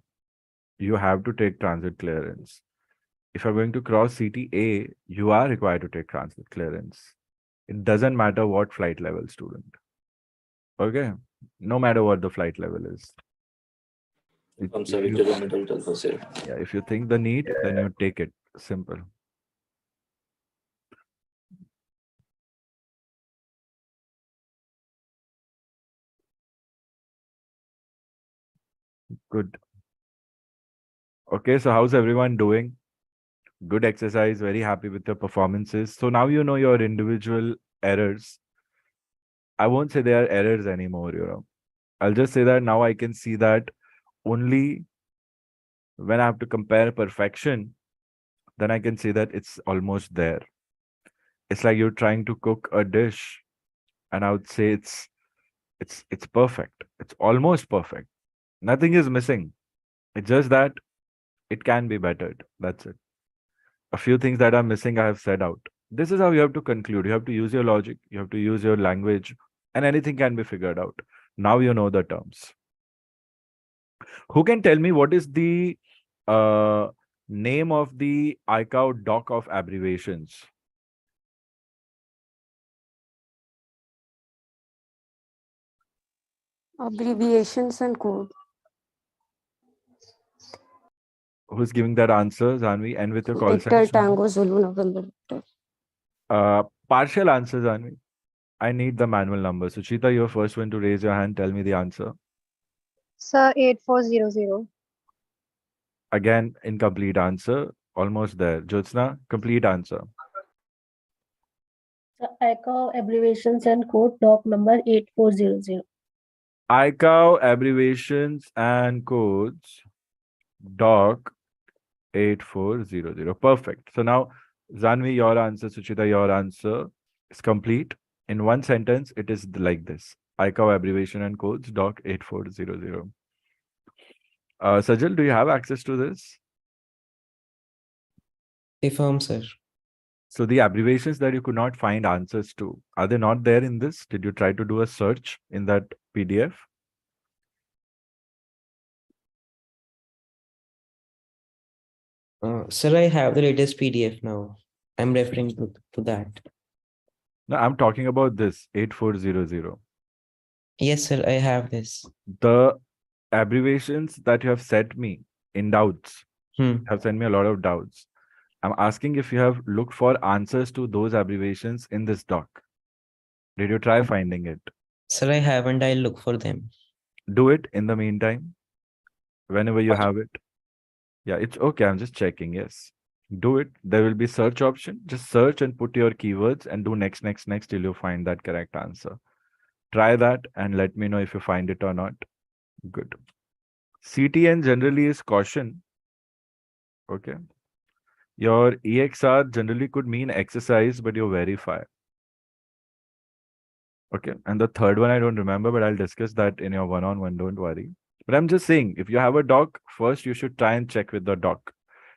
you have to take transit clearance. If you're going to cross CTA, you are required to take transit clearance. It doesn't matter what flight level, student. Okay? No matter what the flight level is. I'm sorry, Victor Tango Delta Alpha Sierra. Yeah, if you think the need, then you take it. Simple. Good. Okay, so how's everyone doing? Good exercise, very happy with the performances. So now you know your individual errors. I won't say they are errors anymore. I'll just say that now I can see that only when I have to compare perfection, then I can say that it's almost there. It's like you're trying to cook a dish, and I would say it's perfect. It's almost perfect. Nothing is missing. It's just that it can be bettered. That's it. A few things that are missing, I have said out. This is how you have to conclude. You have to use your logic, you have to use your language, and anything can be figured out. Now you know the terms. Who can tell me what is the name of the ICAO doc of abbreviations? Abbreviations and code. Who's giving that answer, Zanvi? And with your call Victor sign. Tango Zulu November Victor. Partial answer, Zanvi. I need the manual number. Suchita, you're first one to raise your hand. Tell me the answer. Sir, 8400. Again, incomplete answer. Almost there. Jyotsna, complete answer. So ICAO abbreviations and code doc number 8400. ICAO abbreviations and codes doc 8400. Perfect. So now, Zanvi, your answer, Suchita, your answer is complete. In one sentence, it is like this. ICAO abbreviation and codes doc 8400. Sajal, do you have access to this? Affirm, sir. So the abbreviations that you could not find answers to, are they not there in this? Did you try to do a search in that PDF? Sir, I have the latest PDF now. I'm referring to that. No, I'm talking about this 8400. Yes, sir, I have this. The abbreviations that you have sent me in doubts have sent me a lot of doubts. I'm asking if you have looked for answers to those abbreviations in this doc. Did you try finding it? Sir, I haven't. I'll look for them. Do it in the meantime, whenever you have it. Yeah, it's okay. I'm just checking. Yes. Do it. There will be search option. Just search and put your keywords and do next till you find that correct answer. Try that and let me know if you find it or not. Good. CTN generally is caution. Okay. Your EXR generally could mean exercise, but you verify. Okay. And the third one, I don't remember, but I'll discuss that in your one-on-one. Don't worry. But I'm just saying, if you have a doc, first you should try and check with the doc.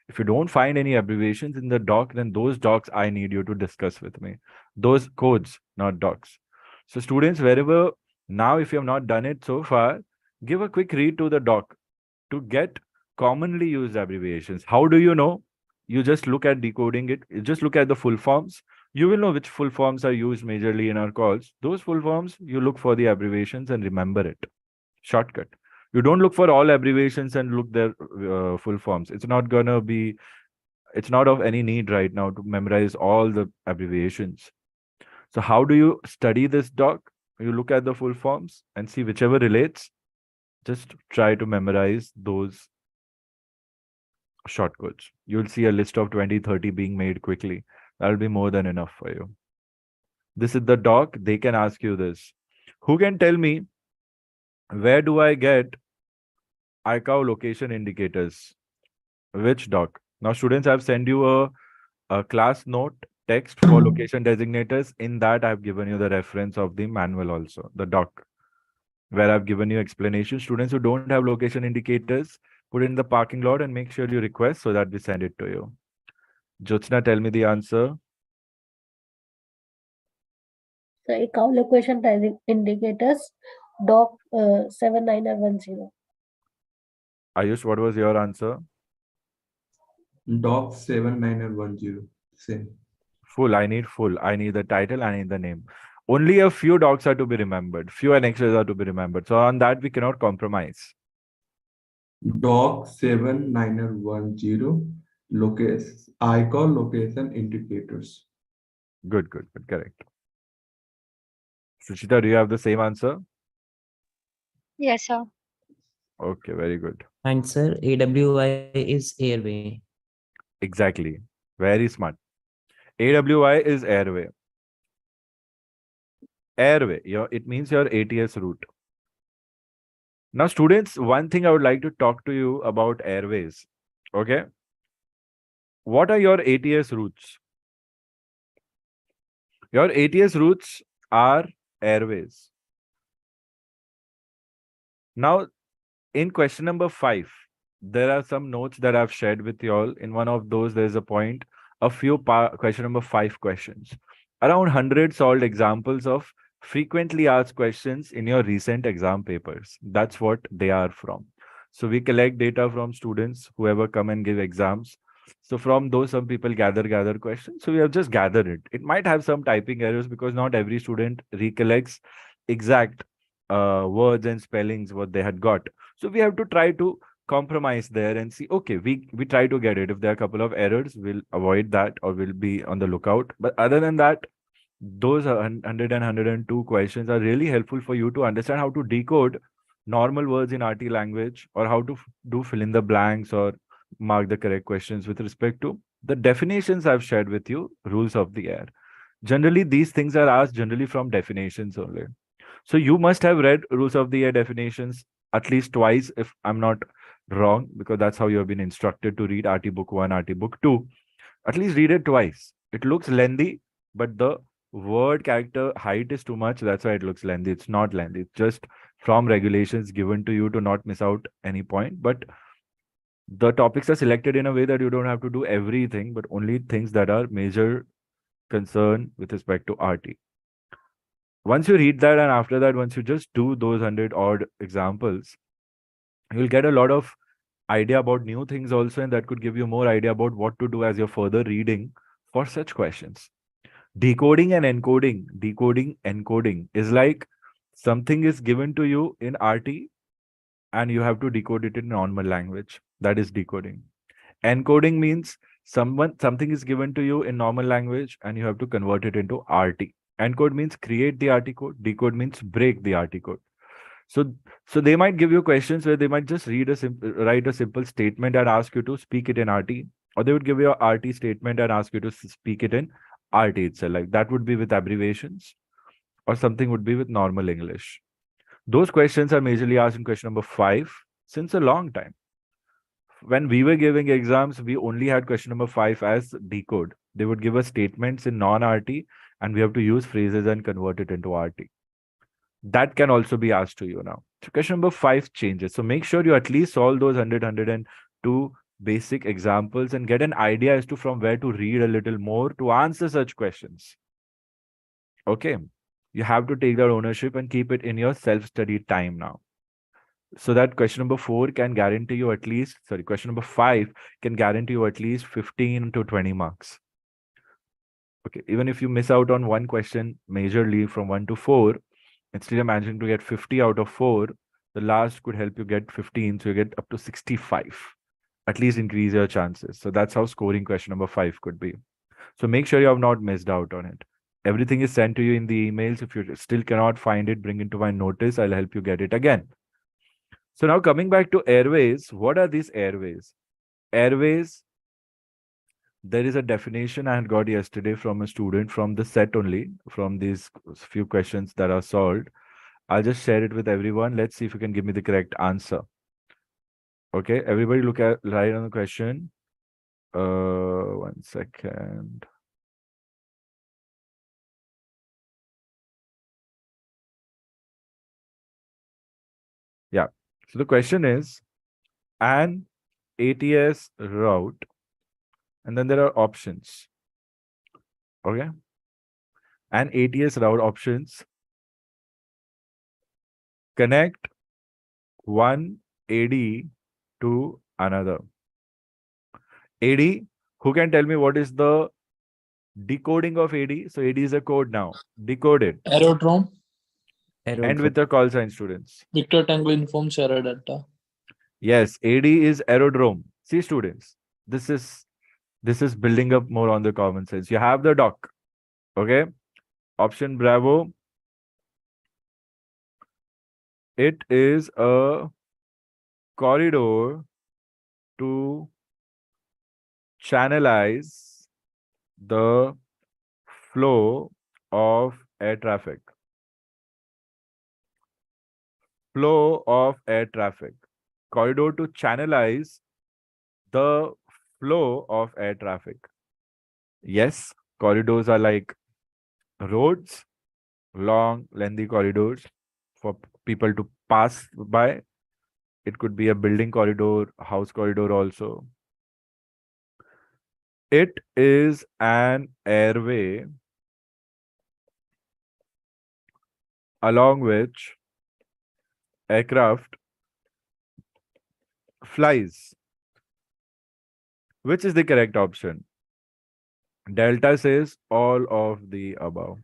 If you don't find any abbreviations in the doc, then those docs I need you to discuss with me. Those codes, not docs. So students, wherever, now if you have not done it so far, give a quick read to the doc to get commonly used abbreviations. How do you know? You just look at decoding it. You just look at the full forms. You will know which full forms are used majorly in our calls. Those full forms, you look for the abbreviations and remember it. Shortcut. You don't look for all abbreviations and look their full forms. It's not of any need right now to memorize all the abbreviations. So how do you study this doc? You look at the full forms and see whichever relates. Just try to memorize those shortcuts. You'll see a list of 20, 30 being made quickly. That'll be more than enough for you. This is the doc. They can ask you this. Who can tell me where do I get ICAO location indicators? Which doc? Now, students, I've sent you a class note text for location designators. In that, I've given you the reference of the manual also, the doc, where I've given you explanation. Students who don't have location indicators, put it in the parking lot and make sure you request so that we send it to you. Jyotsna, tell me the answer. So ICAO location indicators doc 7910. Ayush, what was your answer? Doc 7910. Same. Full. I need full. I need the title. I need the name. Only a few docs are to be remembered. Few annexes are to be remembered. So on that, we cannot compromise. Doc 7910. ICAO location indicators. Good. Correct. Suchita, do you have the same answer? Yes, sir. Okay, very good. And sir, AWI is airway. Exactly. Very smart. AWI is airway. Airway. It means your ATS route. Now, students, one thing I would like to talk to you about airways. Okay. What are your ATS routes? Your ATS routes are airways. Now, in question number 5, there are some notes that I've shared with you all. In one of those, there's a point, a few question number 5 questions. Around 100 solved examples of frequently asked questions in your recent exam papers. That's what they are from. So we collect data from students, whoever come and give exams. So from those, some people gather questions. So we have just gathered it. It might have some typing errors because not every student recollects exact words and spellings what they had got. So we have to try to compromise there and see, okay, we try to get it. If there are a couple of errors, we'll avoid that or we'll be on the lookout. But other than that, those 100 and 102 questions are really helpful for you to understand how to decode normal words in RT language, or how to do fill in the blanks or mark the correct questions with respect to the definitions I've shared with you, rules of the air. Generally, these things are asked generally from definitions only. So you must have read rules of the air definitions at least twice, if I'm not wrong, because that's how you have been instructed to read RT book 1, RT book 2. At least read it twice. It looks lengthy, but the word character height is too much. That's why it looks lengthy. It's not lengthy. It's just from regulations given to you to not miss out any point. But the topics are selected in a way that you don't have to do everything, but only things that are major concern with respect to RT. Once you read that, and after that, once you just do those 100 odd examples, you'll get a lot of idea about new things also, and that could give you more idea about what to do as you're further reading for such questions. Decoding and encoding is like something is given to you in RT and you have to decode it in normal language. That is decoding. Encoding means something is given to you in normal language and you have to convert it into RT. Encode means create the RT code. Decode means break the RT code. So they might give you questions where they might just write a simple statement and ask you to speak it in RT, or they would give you a RT statement and ask you to speak it in RT itself. Like that would be with abbreviations, or something would be with normal English. Those questions are majorly asked in question number 5 since a long time. When we were giving exams, we only had question number 5 as decode. They would give us statements in non-RT and we have to use phrases and convert it into RT. That can also be asked to you now. So question number 5 changes. So make sure you at least solve those 100, 102 basic examples and get an idea as to from where to read a little more to answer such questions. Okay. You have to take that ownership and keep it in your self-study time now. So that question number 4 can guarantee you at least, question number 5 can guarantee you at least 15 to 20 marks. Okay. Even if you miss out on one question majorly from 1 to 4, instead of managing to get 50 out of 4, the last could help you get 15, so you get up to 65. At least increase your chances. So that's how scoring question number 5 could be. So make sure you have not missed out on it. Everything is sent to you in the emails. If you still cannot find it, bring it to my notice. I'll help you get it again. So now coming back to airways, what are these airways? Airways, there is a definition I had got yesterday from a student from the set only, from these few questions that are solved. I'll just share it with everyone. Let's see if you can give me the correct answer. Okay, everybody look at right on the question. 1 second. Yeah. So the question is an ATS route, and then there are options. Okay. An ATS route options connect one AD to another. AD, who can tell me what is the decoding of AD? So AD is a code now. Decode it. Aerodrome. And with the call sign, students. Victor Tango Inform Sierra Delta. Yes, AD is aerodrome. See, students, this is building up more on the common sense. You have the dock. Okay. Option Bravo. It is a corridor to channelize the flow of air traffic. Flow of air traffic. Corridor to channelize the flow of air traffic. Yes, corridors are like roads, long, lengthy corridors for people to pass by. It could be a building corridor, house corridor also. It is an airway along which aircraft flies. Which is the correct option? Delta says all of the above.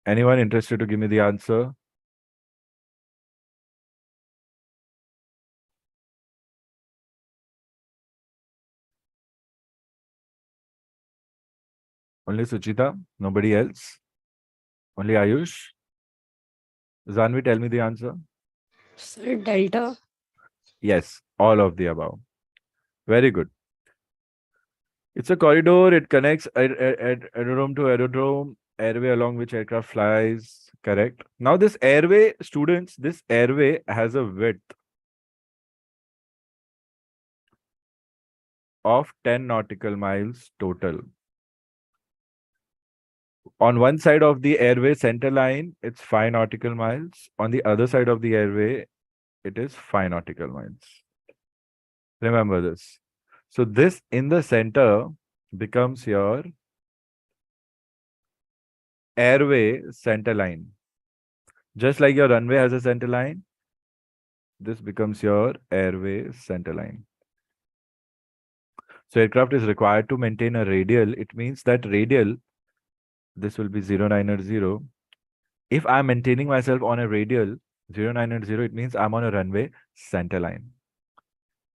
Anyone interested to give me the answer? Only Suchita? Nobody else? Only Ayush? Zanvi, tell me the answer. Sir, delta. Yes, all of the above. Very good. It's a corridor. It connects aerodrome to aerodrome, airway along which aircraft flies. Correct. Now, this airway, students, this airway has a width of 10 nautical miles total. On one side of the airway center line, it's 5 nautical miles. On the other side of the airway, it is 5 nautical miles. Remember this. So this in the center becomes your airway center line. Just like your runway has a center line, this becomes your airway center line. So aircraft is required to maintain a radial. It means that radial, this will be 0980. If I'm maintaining myself on a radial 0980, it means I'm on a runway center line.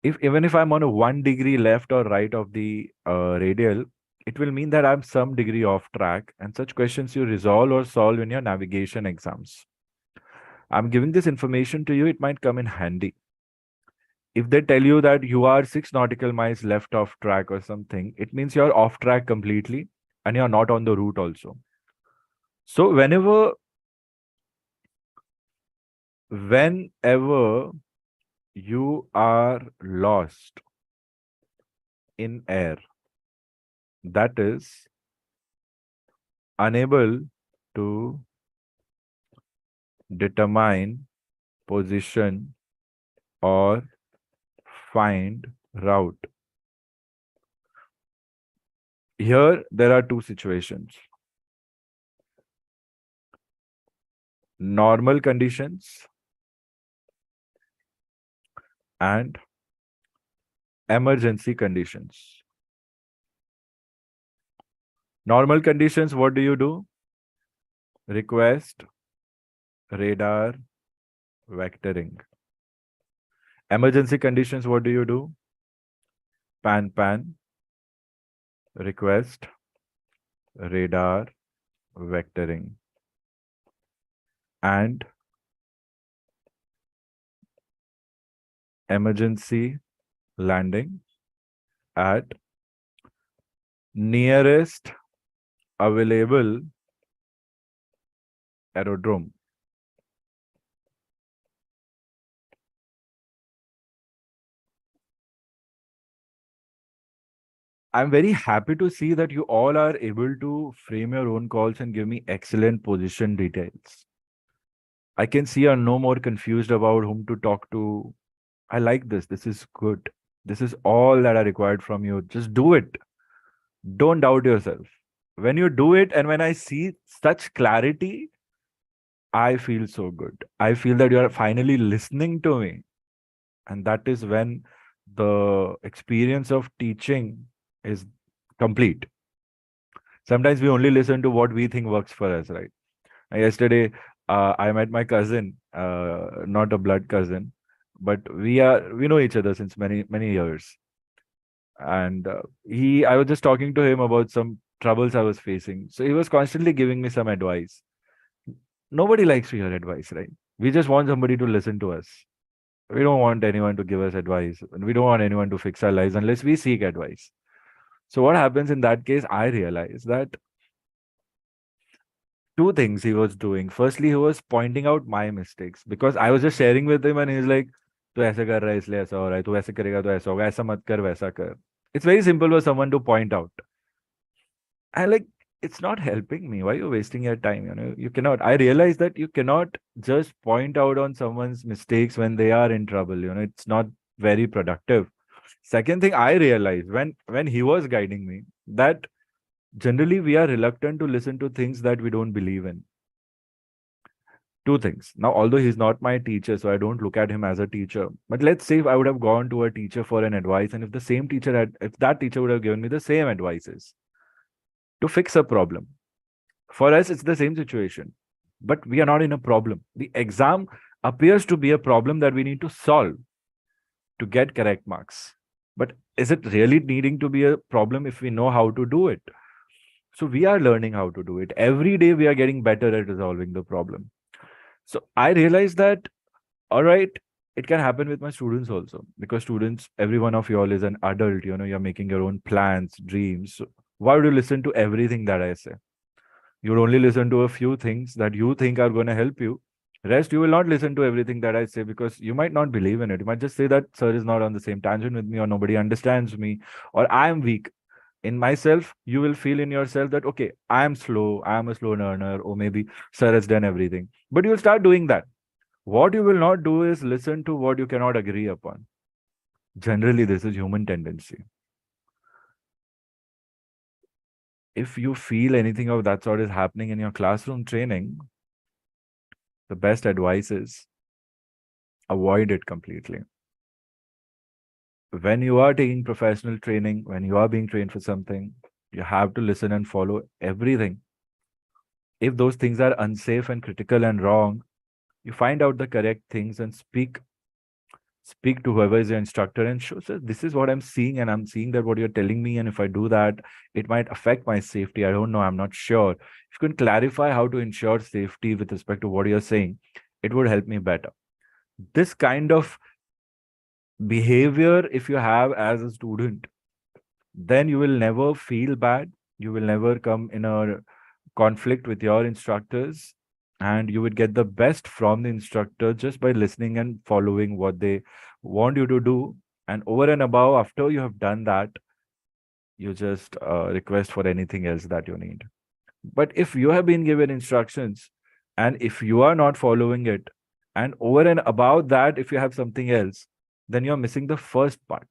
Even if I'm on a 1 degree left or right of the radial, it will mean that I'm some degree off track, and such questions you resolve or solve in your navigation exams. I'm giving this information to you, it might come in handy. If they tell you that you are 6 nautical miles left off track or something, it means you're off track completely and you're not on the route also. So whenever you are lost in air, that is unable to determine position or find route. Here, there are two situations. Normal conditions and emergency conditions. Normal conditions, what do? Request radar vectoring. Emergency conditions, what do? Pan, request radar vectoring. And emergency landing at nearest available aerodrome. I'm very happy to see that you all are able to frame your own calls and give me excellent position details. I can see you're no more confused about whom to talk to. I like this. This is good. This is all that I required from you. Just do it. Don't doubt yourself. When you do it and when I see such clarity, I feel so good. I feel that you are finally listening to me. And that is when the experience of teaching is complete. Sometimes we only listen to what we think works for us, right? Yesterday, I met my cousin, not a blood cousin, but we know each other since many years. And I was just talking to him about some troubles I was facing. So he was constantly giving me some advice. Nobody likes to hear advice, right? We just want somebody to listen to us. We don't want anyone to give us advice, and we don't want anyone to fix our lives unless we seek advice. So what happens in that case? I realized that two things he was doing. Firstly, he was pointing out my mistakes because I was just sharing with him, and he's like, "तू ऐसे कर रहा है इसलिए ऐसा हो रहा है. तू ऐसे करेगा तो ऐसा होगा. ऐसा मत कर, वैसा कर." It's very simple for someone to point out. And like, it's not helping me. Why are you wasting your time? You cannot. I realize that you cannot just point out on someone's mistakes when they are in trouble. It's not very productive. Second thing I realized when he was guiding me, that generally we are reluctant to listen to things that we don't believe in. Two things. Now, although he's not my teacher, so I don't look at him as a teacher. But let's say if I would have gone to a teacher for an advice, and if that teacher would have given me the same advices to fix a problem, For us, it's the same situation, but we are not in a problem. The exam appears to be a problem that we need to solve to get correct marks. But is it really needing to be a problem if we know how to do it? So we are learning how to do it. Every day we are getting better at resolving the problem. So I realized that, all right, it can happen with my students also, because students, every one of you all is an adult, you're making your own plans, dreams. So why would you listen to everything that I say? You would only listen to a few things that you think are going to help you. Rest, you will not listen to everything that I say, because you might not believe in it. You might just say that sir is not on the same tangent with me, or nobody understands me, or I am weak. In myself, you will feel in yourself that, okay, I am slow, I am a slow learner, or maybe sir has done everything. But you will start doing that. What you will not do is listen to what you cannot agree upon. Generally, this is human tendency. If you feel anything of that sort is happening in your classroom training, the best advice is avoid it completely. When you are taking professional training, when you are being trained for something, you have to listen and follow everything. If those things are unsafe and critical and wrong, you find out the correct things and speak to whoever is your instructor and show, sir, this is what I'm seeing, and I'm seeing that what you're telling me, and if I do that, it might affect my safety. I don't know, I'm not sure. If you can clarify how to ensure safety with respect to what you're saying, it would help me better. This kind of behavior, if you have as a student, then you will never feel bad. You will never come in a conflict with your instructors, and you would get the best from the instructor just by listening and following what they want you to do. And over and above, after you have done that, you just request for anything else that you need. But if you have been given instructions and if you are not following it, and over and above that, if you have something else, then you're missing the first part.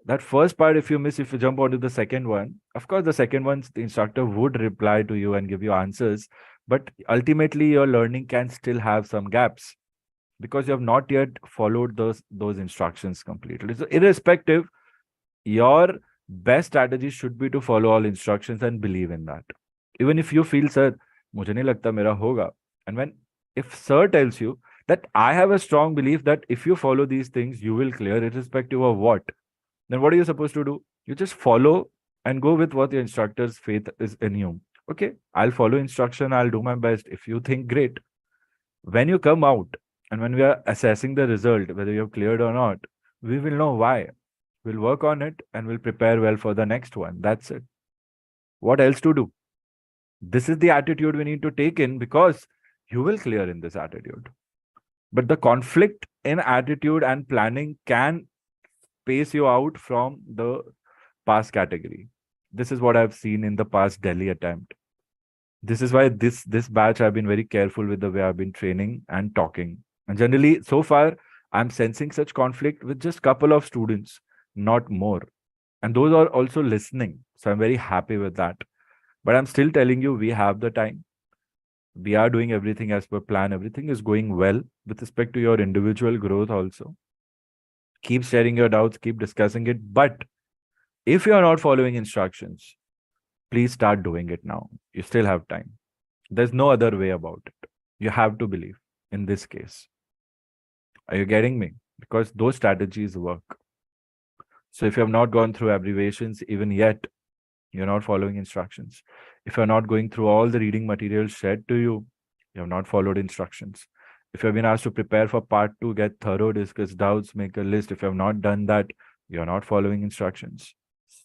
That first part, if you miss, if you jump onto the second one, of course, the second one, the instructor would reply to you and give you answers. But ultimately, your learning can still have some gaps because you have not yet followed those instructions completely. So, irrespective, your best strategy should be to follow all instructions and believe in that. Even if you feel, sir, mujhe nahi lagta mera hoga. And if sir tells you that I have a strong belief that if you follow these things, you will clear, irrespective of what, then what are you supposed to do? You just follow and go with what your instructor's faith is in you. Okay, I'll follow instruction, I'll do my best. If you think, great. When you come out and when we are assessing the result, whether you have cleared or not, we will know why. We'll work on it and we'll prepare well for the next one. That's it. What else to do? This is the attitude we need to take in, because you will clear in this attitude. But the conflict in attitude and planning can pace you out from the pass category. This is what I've seen in the past Delhi attempt. This is why this batch I've been very careful with the way I've been training and talking. And generally, so far, I'm sensing such conflict with just couple of students, not more. And those are also listening. So I'm very happy with that. But I'm still telling you, we have the time. We are doing everything as per plan. Everything is going well with respect to your individual growth also. Keep sharing your doubts, keep discussing it. But if you are not following instructions, please start doing it now. You still have time. There's no other way about it. You have to believe in this case. Are you getting me? Because those strategies work. So if you have not gone through abbreviations even yet, you're not following instructions. If you're not going through all the reading materials shared to you, you have not followed instructions. If you've been asked to prepare for part 2, get thorough, discuss doubts, make a list. If you have not done that, you're not following instructions.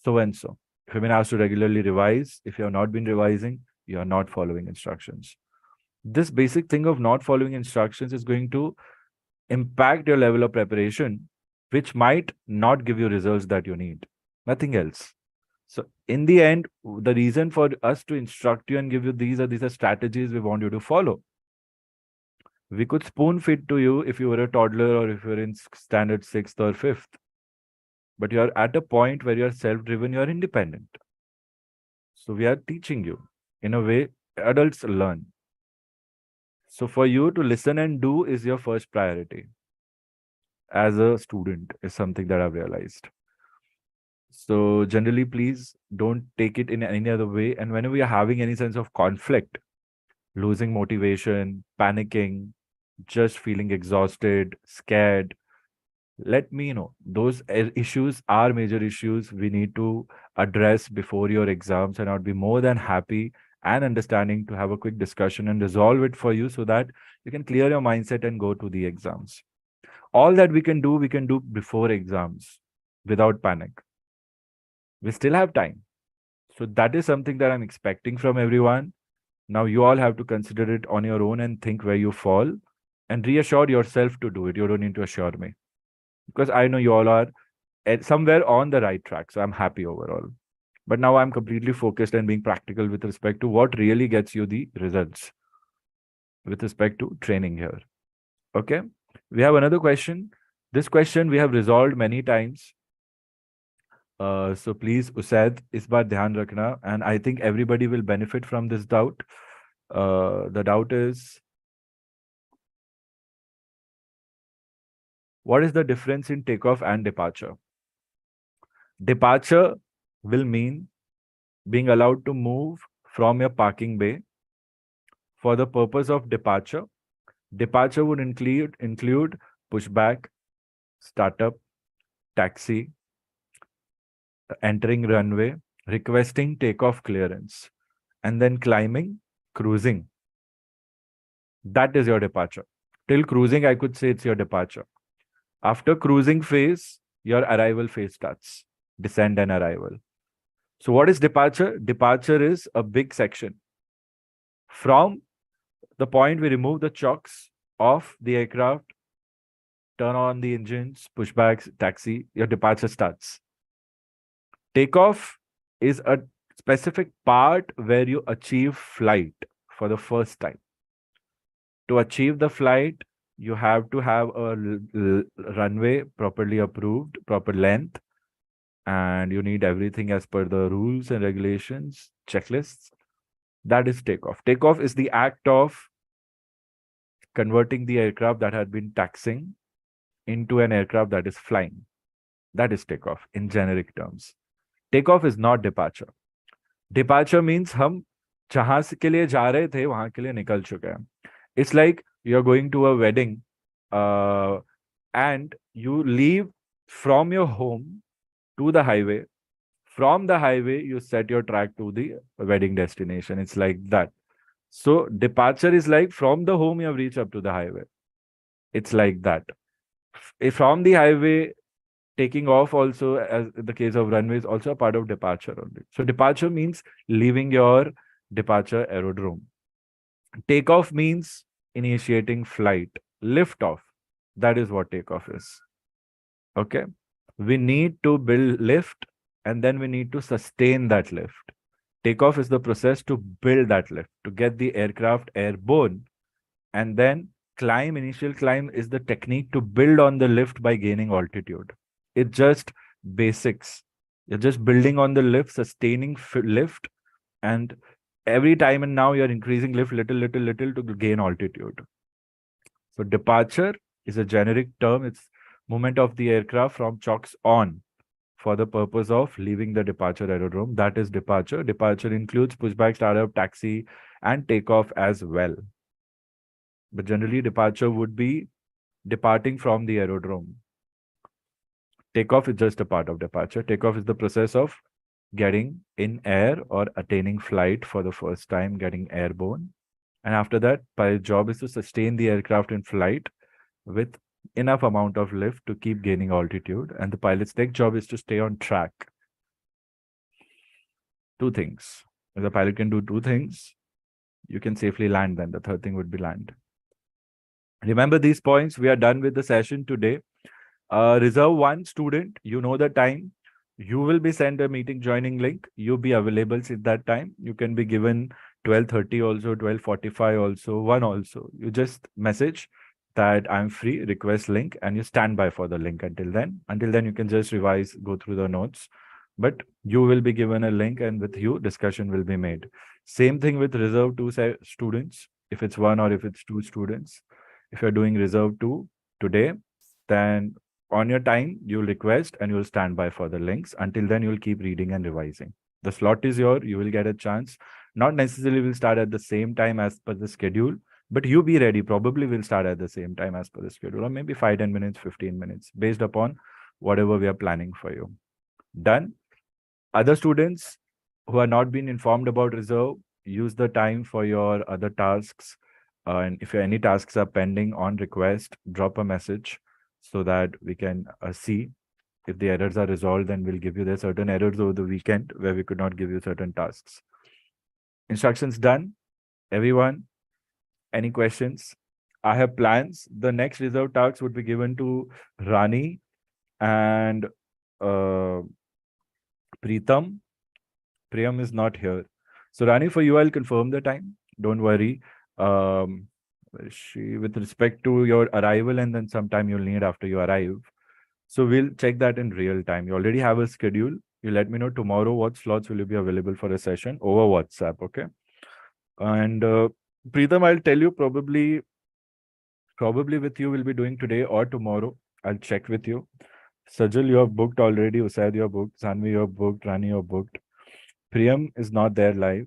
So and so. If you've been asked to regularly revise, if you have not been revising, you are not following instructions. This basic thing of not following instructions is going to impact your level of preparation, which might not give you results that you need. Nothing else. So in the end, the reason for us to instruct you and give you these are strategies we want you to follow. We could spoon feed to you if you were a toddler or if you're in standard 6th or 5th. But you're at a point where you're self-driven, you're independent. So we are teaching you in a way adults learn. So for you to listen and do is your first priority as a student, is something that I've realized. So generally, please don't take it in any other way. And whenever you're having any sense of conflict, losing motivation, panicking, just feeling exhausted, scared, let me know. Those issues are major issues we need to address before your exams, and I'd be more than happy and understanding to have a quick discussion and resolve it for you so that you can clear your mindset and go to the exams. All that we can do before exams without panic. We still have time. So that is something that I'm expecting from everyone. Now you all have to consider it on your own and think where you fall and reassure yourself to do it. You don't need to assure me, because I know you all are somewhere on the right track. So I'm happy overall. But now I'm completely focused and being practical with respect to what really gets you the results with respect to training here. Okay. We have another question. This question we have resolved many times. So please, Usaid, इस बार ध्यान रखना, and I think everybody will benefit from this doubt. The doubt is, what is the difference in takeoff and departure? Departure will mean being allowed to move from your parking bay for the purpose of departure. Departure would include pushback, startup, taxi, entering runway, requesting takeoff clearance, and then climbing, cruising. That is your departure. Till cruising, I could say it's your departure. After cruising phase, your arrival phase starts. Descent and arrival. So what is departure? Departure is a big section. From the point we remove the chocks of the aircraft, turn on the engines, pushbacks, taxi, your departure starts. Takeoff is a specific part where you achieve flight for the first time. To achieve the flight, you have to have a runway properly approved, proper length, and you need everything as per the rules and regulations, checklists. That is takeoff. Takeoff is the act of converting the aircraft that had been taxiing into an aircraft that is flying. That is takeoff in generic terms. Takeoff is not departure. Departure means हम जहां के लिए जा रहे थे वहां के लिए निकल चुके हैं. It's like you're going to a wedding and you leave from your home to the highway. From the highway, you set your track to the wedding destination. It's like that. So departure is like from the home you have reached up to the highway. It's like that. If from the highway, taking off also, as in the case of runway, is also a part of departure only. So departure means leaving your departure aerodrome. Takeoff means initiating flight. Lift off. That is what takeoff is. Okay. We need to build lift, and then we need to sustain that lift. Takeoff is the process to build that lift, to get the aircraft airborne, and then climb, initial climb is the technique to build on the lift by gaining altitude. It's just basics. You're just building on the lift, sustaining lift, and every time and now you're increasing lift little to gain altitude. So departure is a generic term. It's movement of the aircraft from chocks on for the purpose of leaving the departure aerodrome. That is departure. Departure includes pushback, startup, taxi, and takeoff as well. But generally, departure would be departing from the aerodrome. Takeoff is just a part of departure. Takeoff is the process of getting in air or attaining flight for the first time, getting airborne. And after that, pilot's job is to sustain the aircraft in flight with enough amount of lift to keep gaining altitude. And the pilot's next job is to stay on track. Two things. If the pilot can do two things, you can safely land then. The third thing would be land. Remember these points. We are done with the session today. Reserve 1 student, you know the time. You will be sent a meeting joining link. You'll be available at that time. You can be given 12:30 also, 12:45 also, 1 also. You just message that I'm free, request link, and you stand by for the link until then. Until then, you can just revise, go through the notes. But you will be given a link, and with you, discussion will be made. Same thing with reserve 2 students, if it's 1 or if it's 2 students. If you're doing reserve 2 today, then On your time, you'll request and you'll stand by for the links. Until then, you'll keep reading and revising. The slot is yours. You will get a chance. Not necessarily will start at the same time as per the schedule, but you be ready. Probably will start at the same time as per the schedule, or maybe 5-10 minutes, 15 minutes, based upon whatever we are planning for you. Done. Other students who are not being informed about reserve, use the time for your other tasks. And if any tasks are pending on request, drop a message so that we can see if the errors are resolved. Then we'll give you. There are certain errors over the weekend where we could not give you certain tasks. Instructions done. Everyone, any questions? I have plans. The next reserve tasks would be given to Rani and Preetam. Priyam is not here. So Rani, for you, I'll confirm the time. Don't worry. With respect to your arrival and then sometime you'll need after you arrive. So we'll check that in real time. You already have a schedule. You let me know tomorrow what slots will you be available for a session over WhatsApp, okay? And Preetam, I'll tell you probably with you will be doing today or tomorrow. I'll check with you. Sajal, you have booked already. Usaid, you have booked. Sanvi, you have booked. Rani, you have booked. Priyam is not there live.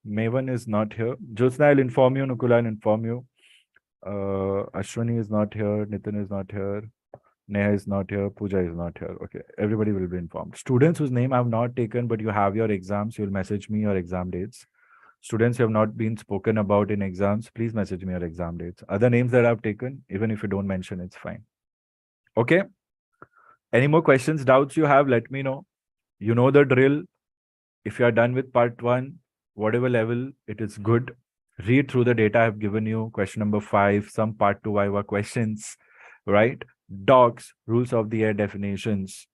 Maven is not here. Jyotsna, I'll inform you. Nukula, I'll inform you. Ashwani is not here. Nitin is not here. Neha is not here. Pooja is not here. Okay, everybody will be informed. Students whose name I have not taken, but you have your exams, you'll message me your exam dates. Students who have not been spoken about in exams, please message me your exam dates. Other names that I've taken, even if you don't mention, it's fine. Okay? Any more questions, doubts you have, let me know. You know the drill. If you are done with part 1, whatever level, it is good. Read through the data I've given you. Question number 5, some part 2 Viva questions, right? Docs, rules of the air definitions,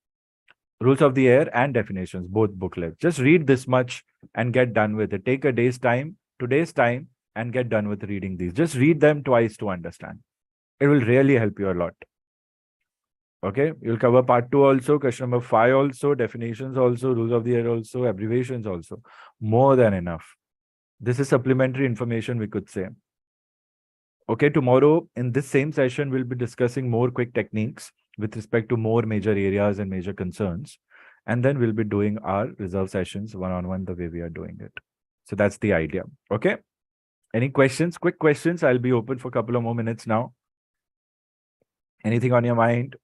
rules of the air and definitions, both booklets. Just read this much and get done with it. Take a day's time, today's time, and get done with reading these. Just read them twice to understand. It will really help you a lot. Okay, you'll cover part 2 also, question number 5 also, definitions also, rules of the air also, abbreviations also. More than enough. This is supplementary information, we could say. Okay, tomorrow in this same session, we'll be discussing more quick techniques with respect to more major areas and major concerns. And then we'll be doing our reserve sessions one-on-one the way we are doing it. So that's the idea. Okay. Any questions? Quick questions. I'll be open for a couple of more minutes now. Anything on your mind?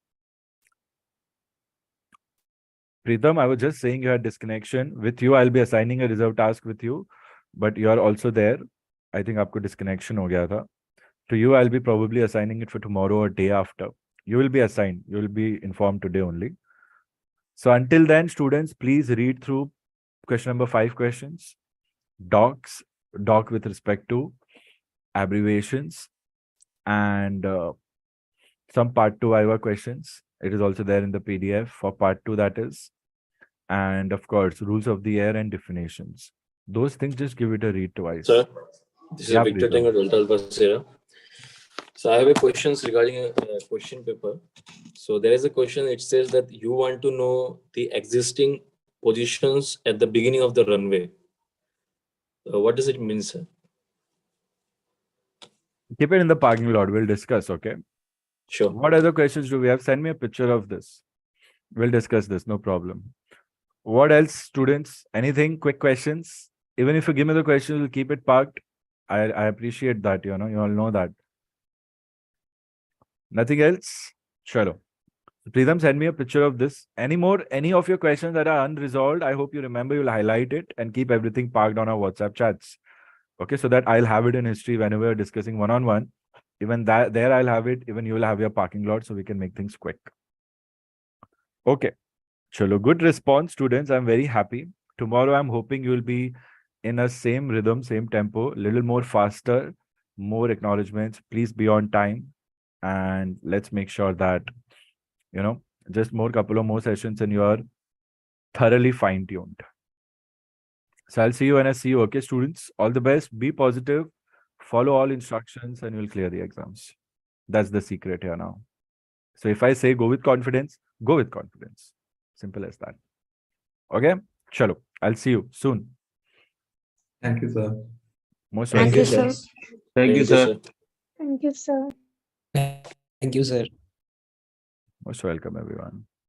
Preetam, I was just saying you had disconnection. With you, I'll be assigning a reserve task with you, but you are also there. I think आपको disconnection हो गया था. To you, I'll be probably assigning it for tomorrow or day after. You will be assigned. You will be informed today only. So until then, students, please read through question number 5 questions. Doc with respect to abbreviations and some part 2 Viva questions. It is also there in the PDF for part 2, that is. And of course, rules of the air and definitions. Those things, just give it a read twice. Sir, this is Victor Tango Delta Alpha Sierra. So I have a questions regarding a question paper. So there is a question, it says that you want to know the existing positions at the beginning of the runway. What does it mean, sir? Keep it in the parking lot. We'll discuss, okay? Sure. What other questions do we have? Send me a picture of this. We'll discuss this, no problem. What else, students? Anything? Quick questions? Even if you give me the questions, we'll keep it parked. I appreciate that, you all know that. Nothing else? Chalo. Preetam, send me a picture of this. Any of your questions that are unresolved, I hope you remember, you'll highlight it and keep everything parked on our WhatsApp chats. Okay, so that I'll have it in history whenever we're discussing one-on-one. Even there I'll have it. Even you will have your parking lot, so we can make things quick. Okay. Chalo, good response, students. I'm very happy. Tomorrow, I'm hoping you will be in a same rhythm, same tempo, little more faster, more acknowledgements. Please be on time. And let's make sure that, just couple of more sessions and you are thoroughly fine-tuned. So I'll see you when I see you. Okay, students, all the best. Be positive. Follow all instructions and you'll clear the exams. That's the secret here now. So if I say go with confidence, go with confidence. Simple as that. Okay? Chalo. I'll see you soon. Thank you, sir. Most Thank you, sir. Thank you, sir. Thank you, sir. Thank you, sir. Most welcome, everyone.